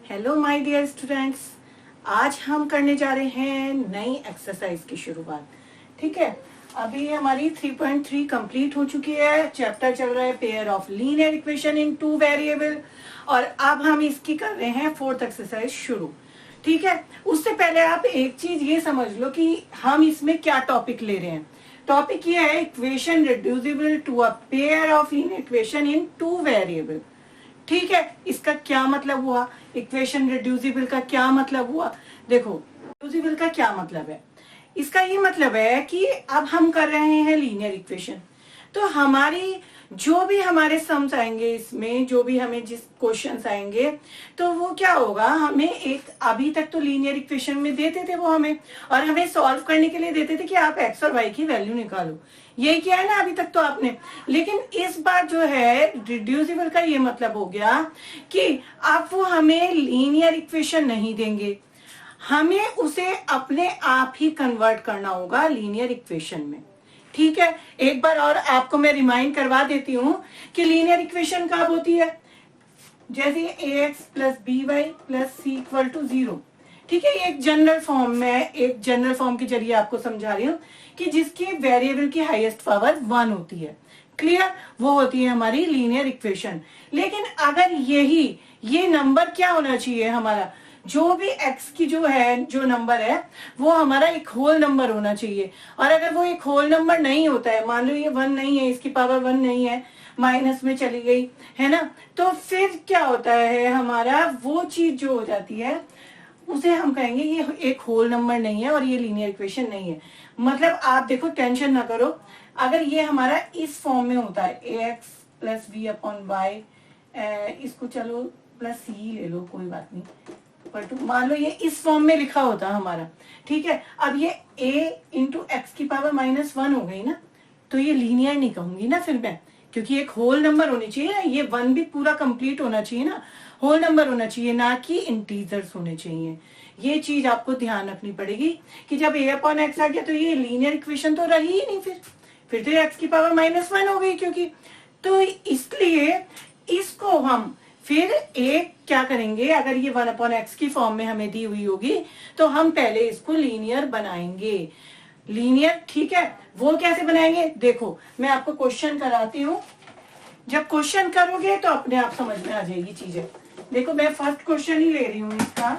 Hello my dear students, आज हम करने जा रहे हैं नई एक्सरसाइज की शुरुआत। ठीक है, अभी हमारी 3.3 कंप्लीट हो चुकी है। चैप्टर चल रहा है pair of linear equation in two variable और अब हम इसकी कर रहे हैं फोर्थ एक्सरसाइज शुरू। ठीक है, उससे पहले आप एक चीज ये समझ लो कि हम इसमें क्या टॉपिक ले रहे हैं। टॉपिक ये है equation reducible to a pair of linear equation in two variable. ठीक है, इसका क्या मतलब हुआ, इक्वेशन रिड्यूसिबल का क्या मतलब हुआ। देखो, रिड्यूसिबल का क्या मतलब है, इसका ये मतलब है कि अब हम कर रहे हैं लीनियर इक्वेशन, तो हमारी जो भी हमारे सम्स आएंगे, इसमें जो भी हमें जिस क्वेश्चंस आएंगे, तो वो क्या होगा, हमें एक अभी तक तो लीनियर इक्वेशन में देते थे वो हमें, और हमें सॉल्व करने के लिए देते थे कि आप एक्स और वाई की वैल्यू निकालो। यही किया है ना अभी तक तो आपने। लेकिन इस बार जो है रिड्यूसिबल का ये मतलब हो गया कि अब वो हमें लीनियर इक्वेशन नहीं देंगे, हमें उसे अपने आप ही कन्वर्ट करना होगा लीनियर इक्वेशन में। ठीक है, एक बार और आपको मैं रिमाइंड करवा देती हूं कि लीनियर इक्वेशन कब होती है, जैसे ax plus b y plus c equal to 0। ठीक है, एक जनरल फॉर्म में, एक जनरल फॉर्म के जरिए आपको समझा रही हूं कि जिसकी वेरिएबल की हाईएस्ट पावर 1 होती है। क्लियर, वो होती है हमारी लीनियर इक्वेशन। लेकिन अगर ये नंबर क्या होना चाहिए, हमारा जो भी x की जो नंबर है वो हमारा एक होल नंबर होना चाहिए। और अगर वो एक होल नंबर नहीं होता है, मान लो ये 1 नहीं है, इसकी पावर 1 नहीं है, माइनस में चली गई है ना, तो फिर क्या होता है, हमारा वो चीज जो हो जाती है उसे हम कहेंगे ये एक होल नंबर नहीं है और ये लीनियर इक्वेशन नहीं है। मतलब आप देखो, टेंशन ना करो, अगर ये हमारा इस फॉर्म में होता है ax plus b upon y, इसको चलो प्लस सी ले लो, कोई बात नहीं, पर टू मान लो ये इस फॉर्म में लिखा होता हमारा। ठीक है, अब ये a इंटू एक्स की पावर -1 हो गई ना, तो ये लीनियर नहीं कहूंगी ना फिर मैं, क्योंकि एक होल नंबर होनी चाहिए ना, ये 1 भी पूरा कंप्लीट होना चाहिए ना, होल नंबर होना चाहिए, ना कि इंटीजर्स होने चाहिए। ये चीज आपको ध्यान रखनी पड़ेगी कि जब a अपॉन एक्स आ गया तो ये लीनियर इक्वेशन तो रही ही नहीं, फिर तो एक्स की पावर -1 हो गई, क्योंकि तो इसलिए इसको हम फिर एक क्या करेंगे, अगर ये 1 अपॉन एक्स की फॉर्म में हमें दी हुई होगी तो हम पहले इसको लीनियर बनाएंगे, लीनियर। ठीक है, वो कैसे बनाएंगे, देखो मैं आपको क्वेश्चन कराती हूँ, जब क्वेश्चन करोगे तो अपने आप समझ में आ जाएगी चीजें। देखो, मैं फर्स्ट क्वेश्चन ही ले रही हूँ, इसका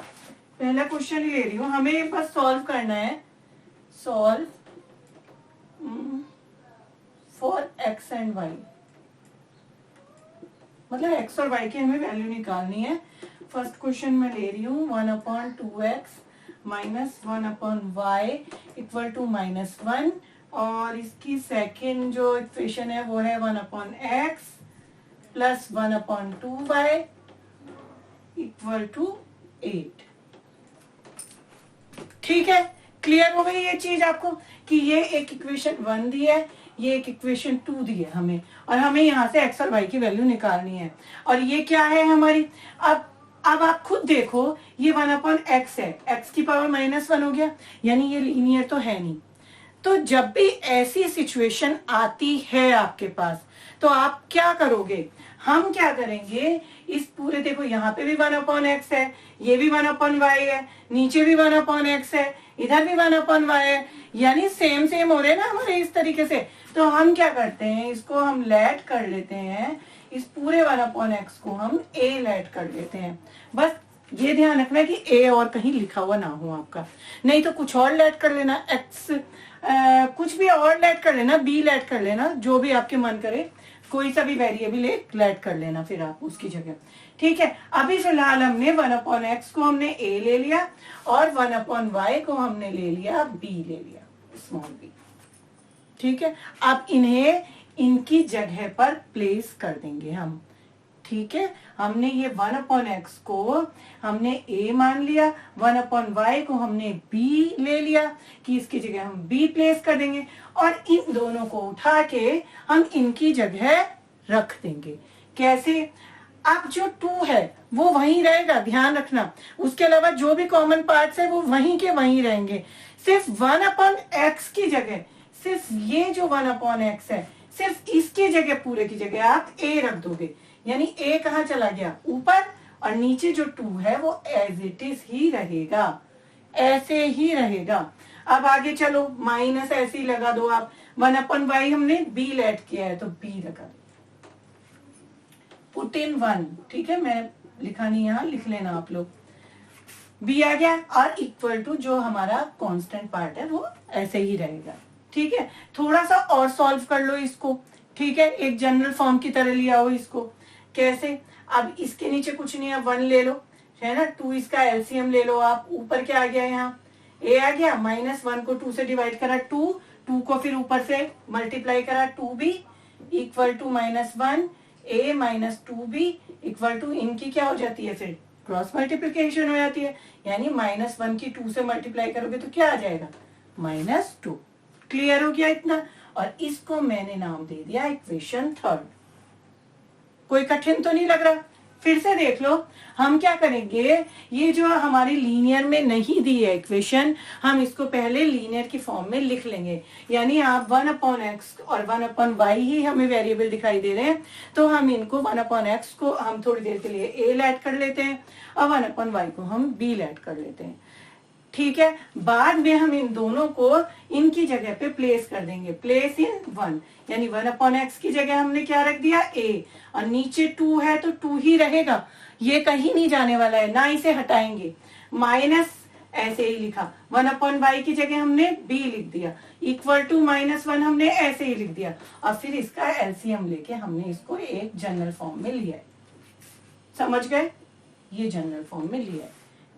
पहला क्वेश्चन ही ले रही हूँ, हमें बस सॉल्व करना है, solve for x and y, मतलब एक्स और वाई की हमें वैल्यू निकालनी है। फर्स्ट क्वेश्चन में ले रही हूँ 1 upon 2x minus 1 upon y equal to -1, और इसकी सेकेंड जो इक्वेशन है वो है 1 upon x plus 1 upon 2y equal to 8। ठीक है, क्लियर हो गई ये चीज आपको कि ये एक इक्वेशन 1 दी है, ये एक इक्वेशन 2 दी है हमें, और हमें यहाँ से एक्स और वाई की वैल्यू निकालनी है। और ये क्या है हमारी, अब आप खुद देखो, ये 1 अपॉन एक्स है, एक्स की पावर -1 हो गया, यानी ये लीनियर तो है नहीं। तो जब भी ऐसी सिचुएशन आती है आपके पास, तो आप क्या करोगे, हम क्या करेंगे, इस पूरे, देखो यहाँ पे भी 1 अपॉन एक्स है, ये भी 1 अपॉन वाई है, नीचे भी 1 अपॉन एक्स है, इधर भी 1 अपॉन वाई है, यानी सेम सेम हो रहे ना हमारे इस तरीके से। तो हम क्या करते हैं, इसको हम लेट कर लेते हैं, इस पूरे 1 अपॉन एक्स को हम a लेट कर लेते हैं। बस ये ध्यान रखना है कि a और कहीं लिखा हुआ ना हो आपका, नहीं तो कुछ और लेट कर लेना, x कुछ भी और लेट कर लेना, b लेट कर लेना, जो भी आपके मन करे, कोई सा भी वेरिएबल लेट कर लेना फिर आप उसकी जगह। ठीक है, अभी फिलहाल हमने 1 अपॉन एक्स को हमने a ले लिया और 1 अपॉन वाई को हमने ले लिया b ले लिया, स्मॉल b। ठीक है, अब इन्हें इनकी जगह पर प्लेस कर देंगे हम। ठीक है, हमने ये 1 अपॉन एक्स को हमने a मान लिया, 1 अपॉन वाई को हमने b ले लिया कि इसकी जगह हम b प्लेस कर देंगे, और इन दोनों को उठा के हम इनकी जगह रख देंगे। कैसे, अब जो 2 है वो वहीं रहेगा, ध्यान रखना, उसके अलावा जो भी कॉमन पार्ट्स है वो वहीं के वहीं रहेंगे। सिर्फ 1 अपॉन एक्स की जगह, सिर्फ ये जो 1 अपॉन एक्स है, सिर्फ इसकी जगह, पूरे की जगह आप a रख दोगे, यानी a कहाँ चला गया, ऊपर, और नीचे जो 2 है वो एज इट इज ही रहेगा, ऐसे ही रहेगा। अब आगे चलो, माइनस ऐसे ही लगा दो आप, 1/y हमने b लेट किया है तो b लगा दो, पुट इन 1, ठीक है, मैं लिखा नहीं, यहां लिख लेना आप लोग, b आ गया, और इक्वल टू जो हमारा कांस्टेंट पार्ट है वो ऐसे ही रहेगा, ठीक है। थोड़ा सा और सॉल्व कर लो इसको, ठीक है, एक जनरल फॉर्म की तरह लिया हो इसको। कैसे? अब इसके नीचे कुछ नहीं है, 1 ले लो, है ना, 2 इसका एलसीएम ले लो आप, ऊपर क्या आ गया, यहाँ a आ गया, -1 को 2 से डिवाइड करा 2 को फिर ऊपर से मल्टीप्लाई करा 2b equal to -1 a minus 2b equal to, इनकी क्या हो जाती है फिर क्रॉस मल्टीप्लीकेशन हो जाती है, यानी -1 की 2 से मल्टीप्लाई करोगे तो क्या आ जाएगा, -2। क्लियर हो गया इतना? और इसको मैंने नाम दे दिया इक्वेशन थर्ड। कोई कठिन तो नहीं लग रहा? फिर से देख लो, हम क्या करेंगे, ये जो हमारी लीनियर में नहीं दी है इक्वेशन, हम इसको पहले लीनियर की फॉर्म में लिख लेंगे। यानी आप 1/x और 1/y ही हमें वेरिएबल दिखाई दे रहे हैं, तो हम इनको 1/x को हम थोड़ी देर के लिए a ऐड कर लेते हैं और 1/y को हम b ऐड कर लेते हैं, ठीक है। बाद में हम इन दोनों को इनकी जगह पे प्लेस कर देंगे, प्लेस इन 1, यानी 1/x की जगह हमने क्या रख दिया, a, और नीचे 2 है तो 2 ही रहेगा, ये कहीं नहीं जाने वाला है, ना इसे हटाएंगे। माइनस ऐसे ही लिखा, 1/y की जगह हमने b लिख दिया, इक्वल टू -1 हमने ऐसे ही लिख दिया, और फिर इसका एलसीएम लेके हमने इसको एक जनरल फॉर्म में लिया है। समझ गए? ये जनरल फॉर्म में लिया है।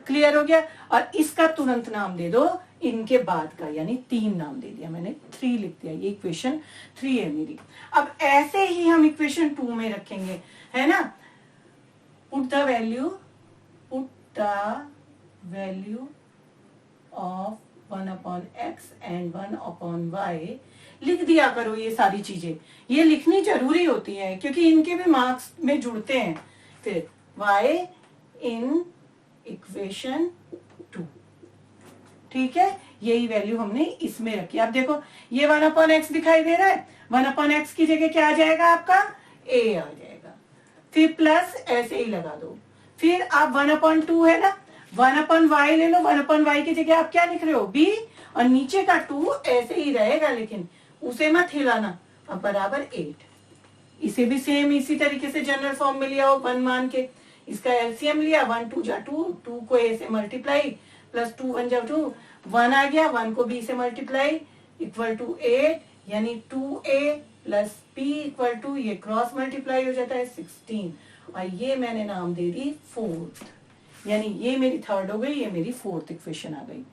क्लियर हो गया? और इसका तुरंत नाम दे दो इनके बाद का, यानी 3 नाम दे दिया मैंने, 3 लिख दिया, ये इक्वेशन 3 है मेरी। अब ऐसे ही हम इक्वेशन 2 में रखेंगे, है ना, put the value of 1/x and 1/y, लिख दिया करो ये सारी चीजें, ये लिखनी जरूरी होती है क्योंकि इनके भी मार्क्स में जुड़ते हैं। फिर y इन इक्वेशन 2, ठीक है, यही वैल्यू हमने इसमें रखी। अब देखो ये 1/x दिखाई दे रहा है, 1/x की जगह क्या आ जाएगा आपका, a आ जाएगा, फिर प्लस ऐसे ही लगा दो, फिर आप 1/2 है ना, 1/y ले लो, 1/y की जगह आप क्या लिख रहे हो, b, और नीचे का 2 ऐसे ही रहेगा, लेकिन उसे मत हिलाना, अब बराबर 8। इसे भी सेम इसी तरीके से जनरल फॉर्म में लिया हो, 1 मान के, इसका एलसीएम लिया, 1 2 जा 2, 2 को a से मल्टीप्लाई, प्लस 2 1 जा 2, 1 आ गया, 1 को b से मल्टीप्लाई इक्वल टू 8, यानी 2a plus b equal to, ये क्रॉस मल्टीप्लाई हो जाता है 16, और ये मैंने नाम दे दी 4th, यानी ये मेरी थर्ड हो गई, ये मेरी 4th इक्वेशन आ गई।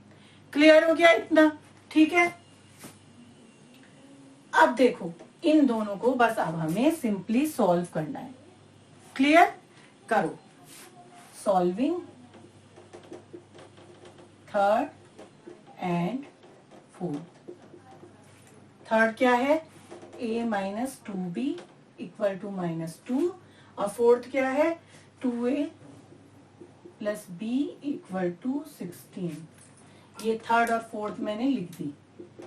क्लियर हो गया इतना? ठीक है। अब देखो इन दोनों को बस अब हमें सिंपली सॉल्व करना है। क्लियर? करो, solving third and fourth. Third क्या है, a minus 2b equal to -2, और फोर्थ क्या है, 2a plus b equal to 16। ये थर्ड और फोर्थ मैंने लिख दी,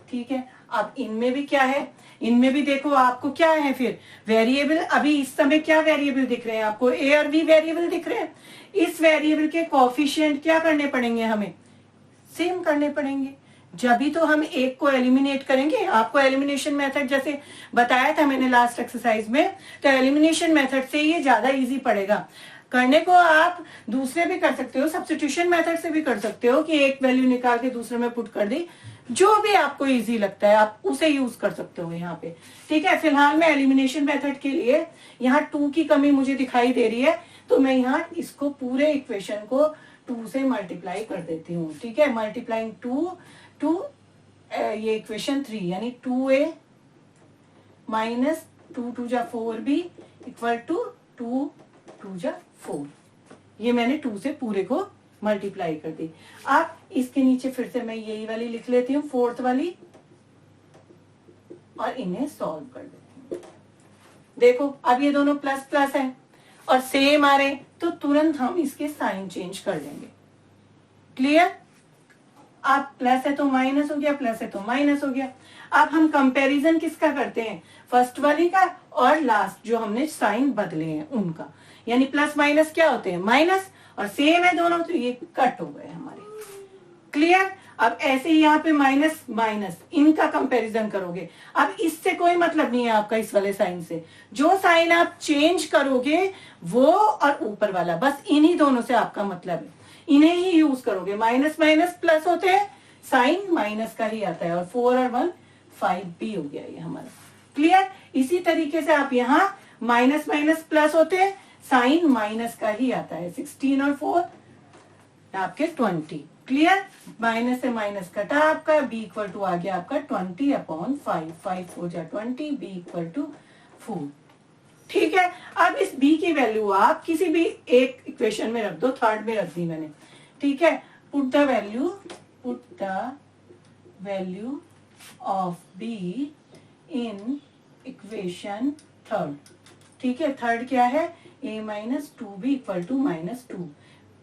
ठीक है। अब इनमें भी क्या है, इनमें भी देखो आपको क्या है, फिर वेरिएबल, अभी इस समय क्या वेरिएबल दिख रहे हैं आपको, a और b वेरिएबल दिख रहे हैं। इस वेरिएबल के कोफिशिएंट क्या करने पड़ेंगे, हमें सेम करने पड़ेंगे, जब भी तो हम एक को एलिमिनेट करेंगे। आपको एलिमिनेशन मेथड जैसे बताया था मैंने लास्ट एक्सरसाइज में, तो एलिमिनेशन मेथड से ये ज्यादा इजी पड़ेगा करने को। आप दूसरे भी कर सकते हो, सब्स्टिट्यूशन मेथड से भी कर सकते हो कि एक वैल्यू निकाल के दूसरे में पुट कर दी, जो भी आपको इजी लगता है आप उसे यूज कर सकते हो यहाँ पे, ठीक है। फिलहाल मैं एलिमिनेशन मेथड के लिए यहाँ 2 की कमी मुझे दिखाई दे रही है, तो मैं यहाँ इसको पूरे इक्वेशन को 2 से मल्टीप्लाई कर देती हूँ, ठीक है। मल्टीप्लाइंग 2 टू ये इक्वेशन 3, यानी 2a माइनस 2 2 जा 4b इक्वल टू 2 2 जा 4। ये मैंने 2 से पूरे को मल्टीप्लाई कर दी। अब इसके नीचे फिर से मैं यही वाली लिख लेती हूँ, फोर्थ वाली, और इन्हें सॉल्व कर देती हूँ। देखो अब ये दोनों प्लस प्लस है और सेम आ रहे, तो तुरंत हम इसके साइन चेंज कर देंगे। क्लियर? अब प्लस है तो माइनस हो गया, प्लस है तो माइनस हो गया। अब हम कंपैरिजन किसका करते हैं, फर्स्ट वाली का और लास्ट जो हमने साइन बदले हैं उनका। यानी प्लस माइनस क्या होते हैं, माइनस, और सेम है दोनों, तो ये कट हो गए हमारे। क्लियर। अब ऐसे ही यहाँ पे माइनस माइनस, इनका कंपैरिजन करोगे। अब इससे कोई मतलब नहीं है आपका इस वाले साइन से, जो साइन आप चेंज करोगे वो और ऊपर वाला, बस इन्हीं दोनों से आपका मतलब है, इन्हें ही यूज करोगे। माइनस माइनस प्लस होते हैं, साइन माइनस का ही आता है, और 4 और 1 5 भी हो गया ये हमारा। क्लियर। इसी तरीके से आप यहाँ माइनस माइनस प्लस होते हैं, साइन माइनस का ही आता है। 16 और 4 आपके 20। क्लियर। माइनस से माइनस कटा आपका, b इक्वल टू आ गया आपका 20/5, 5 हो जा 20, b इक्वल टू 4। ठीक है। अब इस b की वैल्यू आप किसी भी एक इक्वेशन में रख दो, थर्ड में रख दी मैंने। ठीक है। Put the value of b in equation third. ठीक है। थर्ड क्या है, a minus 2b equal to -2,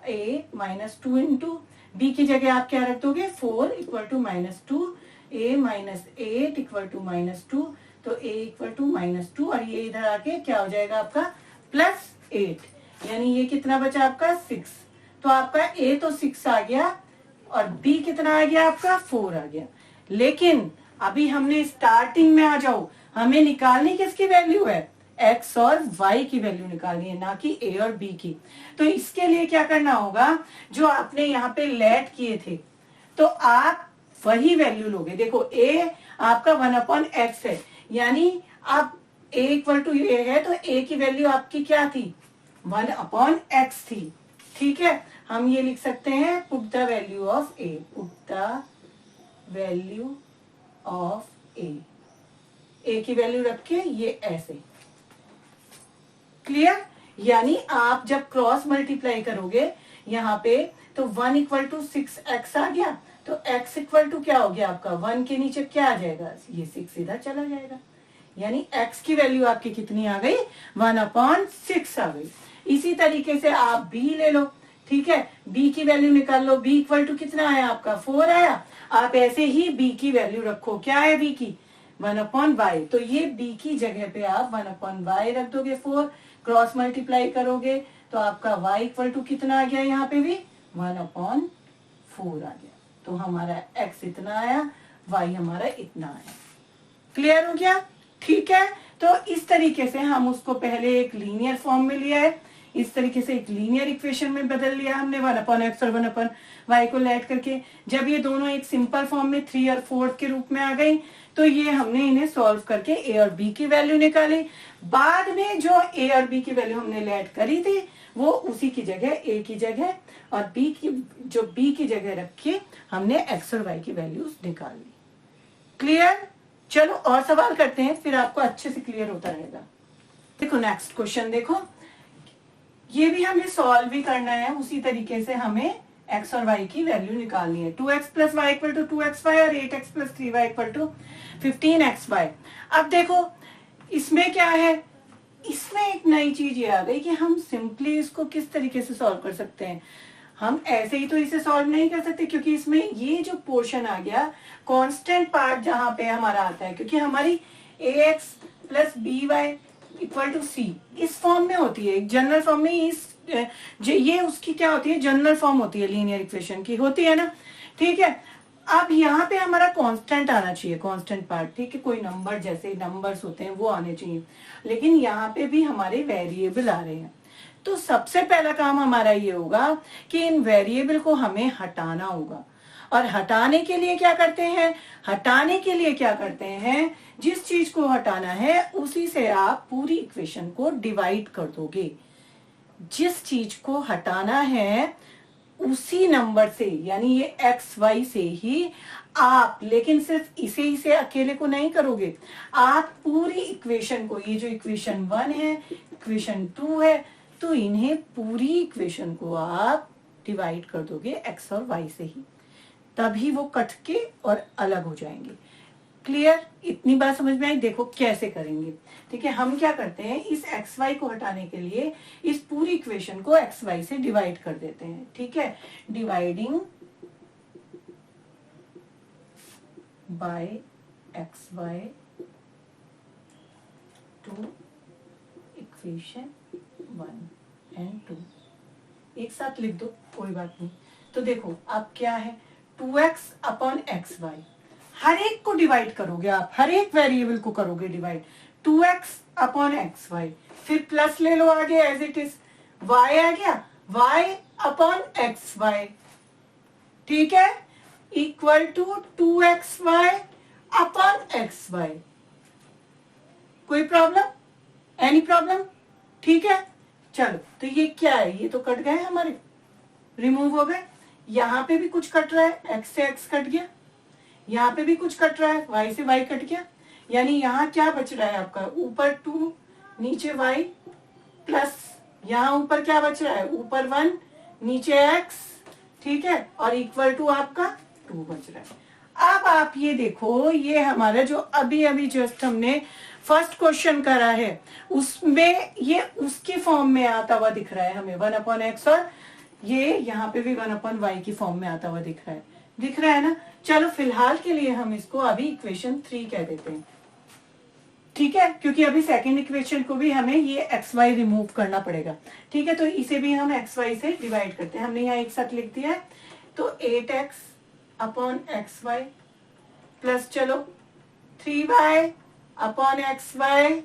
a minus 2 into b की जगह आप क्या रख दोगे, 4 equal to -2, a minus 8 equal to -2, तो a इक्वल टू -2, और ये इधर आके क्या हो जाएगा आपका +8, यानी ये कितना बचा आपका 6। तो आपका a तो 6 आ गया और b कितना आ गया आपका 4 आ गया। लेकिन अभी हमने स्टार्टिंग में आ जाओ, हमें निकालनी किसकी वैल्यू है, x और y की वैल्यू निकालनी है, ना कि a और b की। तो इसके लिए क्या करना होगा, जो आपने यहाँ पे लेट किए थे, तो आप वही वैल्यू लोगे। देखो a आपका 1/x है, यानी आप a इक्वल टू a है, तो a की वैल्यू आपकी क्या थी, 1/x थी। ठीक है। हम ये लिख सकते हैं, put the value of a, put the value of a की वैल्यू रख के ये ऐसे। क्लियर। यानी आप जब क्रॉस मल्टीप्लाई करोगे यहाँ पे, तो 1 इक्वल टू 6x आ गया, तो x इक्वल टू क्या हो गया आपका, 1 के नीचे क्या आ जाएगा, ये 6 इधर चला जाएगा, यानी x की वैल्यू आपकी कितनी आ गई, 1/6 आ गई। इसी तरीके से आप b ले लो। ठीक है। b की वैल्यू निकाल लो, b इक्वल टू कितना आया आपका 4 आया। आप ऐसे ही b की वैल्यू रखो, क्या है b की, 1/y, तो ये b की जगह पे आप 1/y रख दोगे, 4 क्रॉस मल्टीप्लाई करोगे तो आपका y इक्वल टू कितना आ गया, यहाँ पे भी 1/4 आ गया। तो हमारा x इतना आया, y हमारा इतना आया। क्लियर हो गया। ठीक है। तो इस तरीके से हम उसको पहले एक लीनियर फॉर्म में लिया है, इस तरीके से एक लीनियर इक्वेशन में बदल लिया हमने, 1/x और 1/y को लेट करके। जब ये दोनों एक सिंपल फॉर्म में 3 और 4 के रूप में आ गई, तो ये हमने इन्हें सॉल्व करके a और b की वैल्यू निकाली। बाद में जो a और b की वैल्यू हमने लेट करी थी, वो उसी की जगह a की जगह और b की जगह रख के हमने x और y की वैल्यूज निकाल ली। क्लियर। चलो और सवाल करते हैं, फिर आपको अच्छे से क्लियर होता रहेगा। देखो नेक्स्ट क्वेश्चन देखो, ये भी हमें सॉल्व भी करना है, उसी तरीके से हमें x और y की वैल्यू निकालनी है। 2x plus y equal to 2xy और 8x plus 3y equal to 15xy। अब देखो इसमें क्या है, इसमें एक नई चीज ये आ गई कि हम सिंपली इसको किस तरीके से सॉल्व कर सकते हैं। हम ऐसे ही तो इसे सॉल्व नहीं कर सकते, क्योंकि इसमें ये जो पोर्शन आ गया, कांस्टेंट पार्ट जहां पे हमारा आता है, क्योंकि हमारी ax plus by equal to c इस फॉर्म में होती है, एक जनरल फॉर्म में, ये उसकी क्या होती है, जनरल फॉर्म होती है, लीनियर इक्वेशन की होती है ना। ठीक है। अब यहाँ पे हमारा कांस्टेंट आना चाहिए, कांस्टेंट पार्ट। ठीक है। कोई नंबर, जैसे नंबर्स होते हैं वो आने चाहिए, लेकिन यहाँ पे भी हमारे वेरिएबल आ रहे हैं। तो सबसे पहला काम हमारा ये होगा कि इन वेरिएबल को हमें हटाना होगा। और हटाने के लिए क्या करते हैं, जिस चीज को हटाना है उसी से आप पूरी इक्वेशन को डिवाइड कर दोगे। जिस चीज को हटाना है उसी नंबर से, यानी ये एक्स वाई से ही आप, लेकिन सिर्फ इसे अकेले को नहीं करोगे, आप पूरी इक्वेशन को, ये जो इक्वेशन 1 है, इक्वेशन 2 है, तो इन्हें पूरी इक्वेशन को आप डिवाइड कर दोगे एक्स और वाई से ही, तभी वो कट के और अलग हो जाएंगे। क्लियर। इतनी बात समझ में आई। देखो कैसे करेंगे। ठीक है। हम क्या करते हैं, इस एक्स वाई को हटाने के लिए इस पूरी इक्वेशन को एक्स वाई से डिवाइड कर देते हैं। ठीक है। Dividing by x y to equation 1। And 2, एक साथ लिख दो कोई बात नहीं। तो देखो अब क्या है, 2x अपॉन एक्स वाई, हर एक को डिवाइड करोगे आप, हर एक वेरिएबल को करोगे divide, 2x upon x y, फिर प्लस ले लो आगे एज इट इज, y आ गया, y अपॉन एक्स वाई, ठीक है, equal to 2xy upon x y. कोई प्रॉब्लम, एनी प्रॉब्लम, ठीक है। चलो तो ये क्या है, ये तो कट गए हमारे, रिमूव हो गए। यहां पे भी कुछ कट रहा है, x से x कट गया, यहाँ पे भी कुछ कट रहा है, y से y कट गया, यानी यहाँ क्या बच रहा है आपका, ऊपर 2 नीचे y प्लस यहाँ ऊपर क्या बच रहा है, ऊपर 1 नीचे x, ठीक है, और इक्वल टू आपका 2 बच रहा है। अब आप ये देखो, ये हमारा जो अभी अभी जस्ट हमने फर्स्ट क्वेश्चन करा है उसमें ये उसकी फॉर्म में आता हुआ दिख रहा है हमें 1/x, और ये यहाँ पे भी 1/y की फॉर्म में आता हुआ दिख रहा है ना। चलो फिलहाल के लिए हम इसको अभी इक्वेशन 3 कह देते हैं, ठीक है, क्योंकि अभी सेकंड इक्वेशन को भी हमें ये एक्स वाई रिमूव करना पड़ेगा, ठीक है। तो इसे भी हम एक्स वाई से डिवाइड करते हैं, हमने यहाँ एक साथ लिख दिया है, तो 8x upon x Y plus चलो 3y upon x y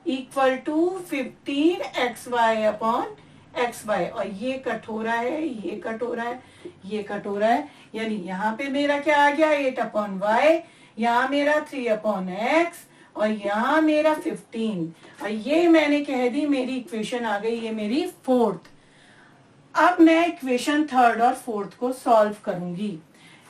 equal to 15xy upon x y, और ये कट हो रहा है, ये कट हो रहा है, ये कट हो रहा है, यानी यहाँ पे मेरा क्या आ गया 8/y, यहाँ मेरा 3/x, और यहाँ मेरा 15, और ये मैंने कह दी मेरी इक्वेशन आ गई, ये मेरी फोर्थ। अब मैं इक्वेशन थर्ड और फोर्थ को सॉल्व करूंगी,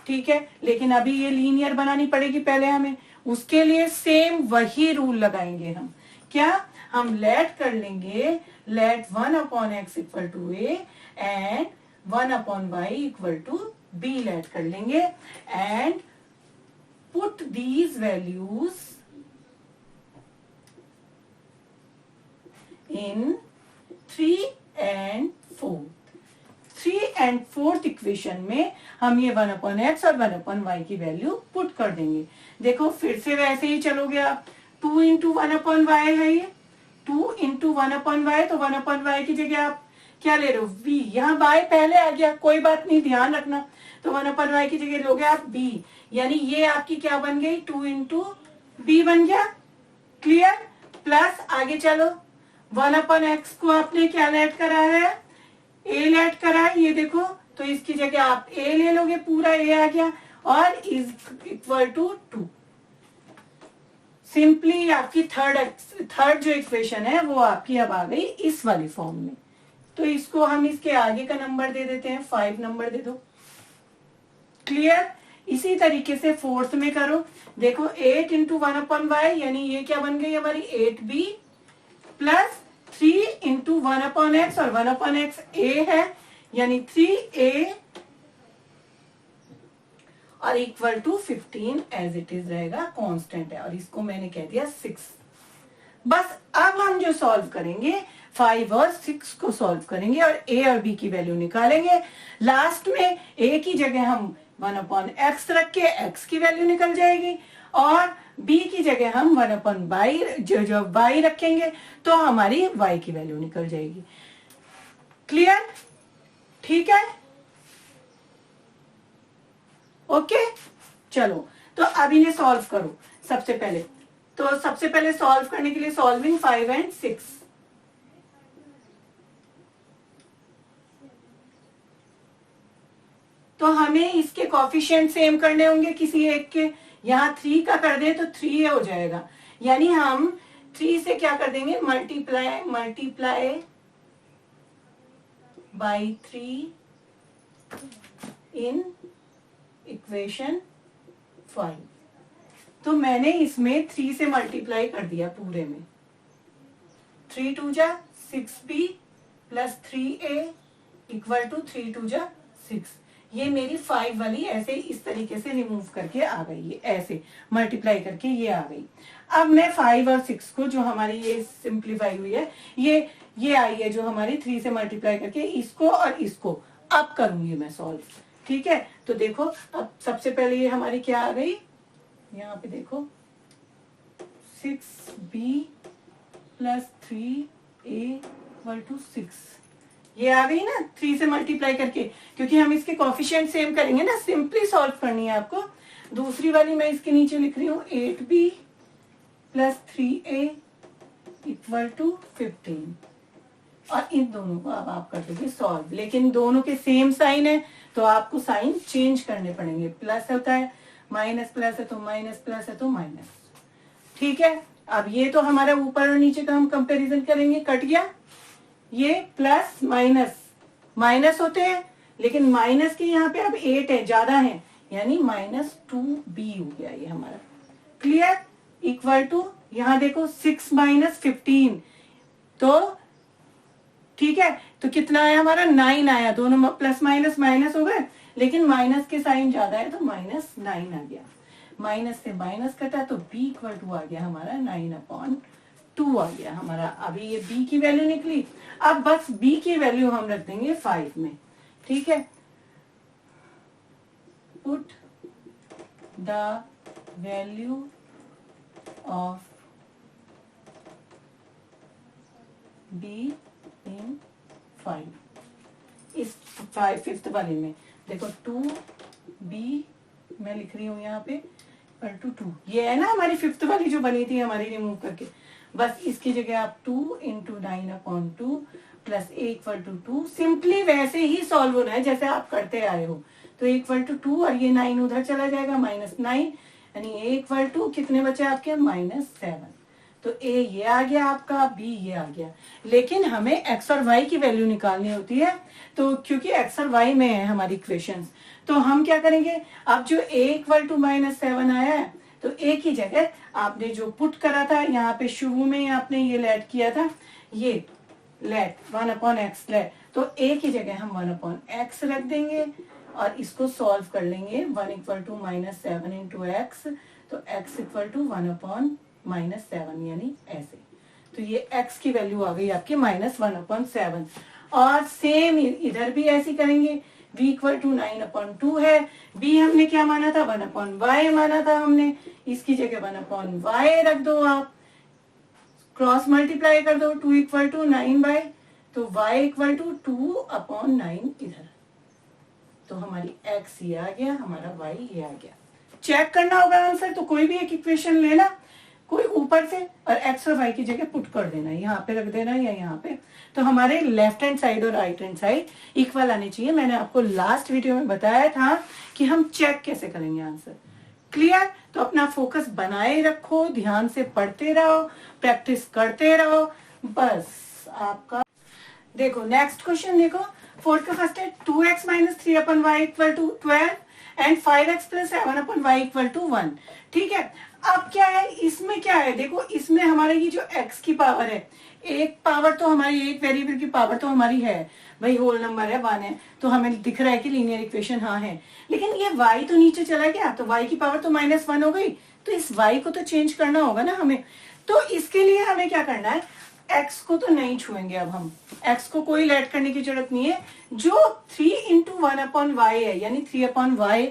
ठीक है, लेकिन अभी ये लीनियर बनानी पड़ेगी पहले हमें, उसके लिए सेम वही रूल लगाएंगे हम, क्या हम लेट कर लेंगे, let 1/x equal to a and 1/y equal to b let कर लेंगे, and put these values in 3 and 4। 3 and 4th equation में हम ये 1/x और 1/y की वैल्यू पुट कर देंगे। देखो फिर से वैसे ही चलोगे आप, 2 इंटू 1/y है ये, 2 इंटू 1/y, तो 1/y की जगह आप क्या ले रहे हो, v, यहाँ y पहले आ गया, कोई बात नहीं, ध्यान रखना, तो 1/y की जगह लोगे आप b, यानी ये आपकी क्या बन गई, 2 इंटू b बन गया, क्लियर, प्लस आगे चलो 1/x को आपने क्या लेट करा है, a लेट करा है, ये देखो, तो इसकी जगह आप a ले लोगे, पूरा a आ गया, और इज इक्वल टू 2। सिंपली आपकी थर्ड जो इक्वेशन है वो आपकी अब आ गई इस वाली फॉर्म में, तो इसको हम इसके आगे का नंबर दे देते हैं, 5 नंबर दे दो, क्लियर। इसी तरीके से फोर्थ में करो, देखो 8 इंटू 1/y, यानी ये क्या बन गई हमारी 8b प्लस 3 इंटू 1/x, और 1/x a है, यानी 3a, और equal to 15 as it is रहेगा, कांस्टेंट है, और इसको मैंने कह दिया 6। बस अब हम जो सॉल्व करेंगे 5 और 6 को सॉल्व करेंगे और a और b की वैल्यू निकालेंगे। लास्ट में a की जगह हम 1/x रख के x की वैल्यू निकल जाएगी, और b की जगह हम 1/y जो y रखेंगे तो हमारी y की वैल्यू निकल जाएगी, क्लियर, ठीक है, ओके। चलो तो अब इन्हें सॉल्व करो सबसे पहले, तो सबसे पहले सॉल्व करने के लिए सॉल्विंग 5 and 6, तो हमें इसके कॉफिशिएंट सेम करने होंगे किसी एक के, यहाँ 3 का कर दे तो 3 हो जाएगा, यानी हम 3 से क्या कर देंगे, मल्टीप्लाई बाई 3 इन इक्वेशन 5। तो मैंने इसमें 3 से मल्टीप्लाई कर दिया पूरे में, 3 2 जा 6b plus 3a equal to 3 2 जा 6, ये मेरी 5 वाली ऐसे इस तरीके से रिमूव करके आ गई, ये ऐसे मल्टीप्लाई करके ये आ गई। अब मैं 5 और 6 को जो हमारी ये सिंप्लीफाई हुई है, ये आई है जो हमारी 3 से मल्टीप्लाई करके, इसको और इसको अब करूंगी मैं सॉल्व, ठीक है। तो देखो अब सबसे पहले ये हमारी क्या आ गई, यहाँ पे देखो 6b plus 3a equal to 6। ये आ गई ना 3 से मल्टीप्लाई करके, क्योंकि हम इसके कोफिशिएंट सेम करेंगे ना, सिंपली सॉल्व करनी है आपको। दूसरी वाली मैं इसके नीचे लिख रही हूँ 8b plus 3a equal to 15, और इन दोनों को अब आप कर दोगे सॉल्व, लेकिन दोनों के सेम साइन है तो आपको साइन चेंज करने पड़ेंगे। प्लस होता है, माइनस प्लस है तो माइनस, प्लस है तो माइनस। ठीक है, अब ये तो हमारा ऊपर और नीचे का हम कंपैरिजन करेंगे, कट गया। ये प्लस माइनस माइनस होते हैं, लेकिन माइनस के यहाँ पे अब 8 है, ज्यादा है, यानी -2b हो गया ये हमारा। क्लियर? इक्वल टू यहाँ देखो 6 माइनस 15, तो ठीक है, तो कितना आया हमारा 9 आया। दोनों प्लस माइनस माइनस हो गए, लेकिन माइनस के साइन ज्यादा है तो -9 आ गया। माइनस से माइनस कटा तो b इक्वल टू आ गया हमारा 9/2 आ गया हमारा। अभी ये b की वैल्यू निकली, अब बस b की वैल्यू हम रख देंगे 5 में। ठीक है, put the value of b इन 5। इस 5th वाले में देखो 2b मैं लिख रही हूं यहाँ पे पर 2, ये है ना हमारी 5th वाली जो बनी थी हमारी रिमूव करके, बस इसकी जगह आप 2 into 9/2 plus a equal to 2। Simply वैसे ही सॉल्व होना है जैसे आप करते आए हो। तो a इक्वल टू 2 और ये 9 उधर चला जाएगा, -9, यानी a इक्वल टू कितने बचे आपके -7। तो a ये आ गया आपका, b ये आ गया। लेकिन हमें x और y की वैल्यू निकालनी होती है, तो क्योंकि x और y में है हमारी इक्वेशंस, तो हम क्या करेंगे, अब जो a इक्वल टू -7 आया है तो a की जगह आपने जो पुट करा था यहाँ पे शुरू में आपने ये लेट किया था, ये लेट 1/x लेट, तो a की जगह हम 1/x रख देंगे और इसको सॉल्व कर लेंगे। 1 इक्वल टू -7 इंटू x, तो x इक्वल टू 1/-7, यानी ऐसे। तो ये x की वैल्यू आ गई आपकी -1/7। और सेम इधर भी ऐसे करेंगे, v इक्वल टू 9/2 है, b हमने क्या माना था 1/y माना था हमने, इसकी जगह 1/y रख दो आप, क्रॉस मल्टीप्लाई कर दो, 2 इक्वल टू 9/, तो y इक्वल टू 2/9 इधर, तो हमारी x ये आ गया, हमारा y ये आ गया। चेक करना होगा आंसर, तो कोई भी एक इक्वेशन लेना, कोई ऊपर से, और x और y की जगह पुट कर देना, यहाँ पे रख देना या यहाँ पे, तो हमारे लेफ्ट हैंड साइड और राइट हैंड साइड इक्वल आने चाहिए। मैंने आपको लास्ट वीडियो में बताया था कि हम चेक कैसे करेंगे आंसर। क्लियर? तो अपना फोकस बनाए रखो, ध्यान से पढ़ते रहो, प्रैक्टिस करते रहो, बस आपका। देखो नेक्स्ट क्वेश्चन देखो, 4 का फर्स्ट है 2x minus 3/y equal to 12 and 5x plus 7/y equal to 1। ठीक है, अब क्या है इसमें, क्या है देखो, इसमें हमारे ये जो x की पावर है, एक पावर तो हमारी, एक वेरिएबल की पावर तो हमारी है भाई, होल नंबर है 1 है, तो हमें दिख रहा है कि लीनियर इक्वेशन हाँ है, लेकिन ये y तो नीचे चला गया, तो y की पावर तो -1 हो गई, तो इस y को तो चेंज करना होगा ना हमें। तो इसके लिए हमें क्या करना है, x को तो नहीं छुएंगे, अब हम x को कोई लेट करने की जरूरत नहीं है। जो 3 इंटू 1/y है, यानी 3/y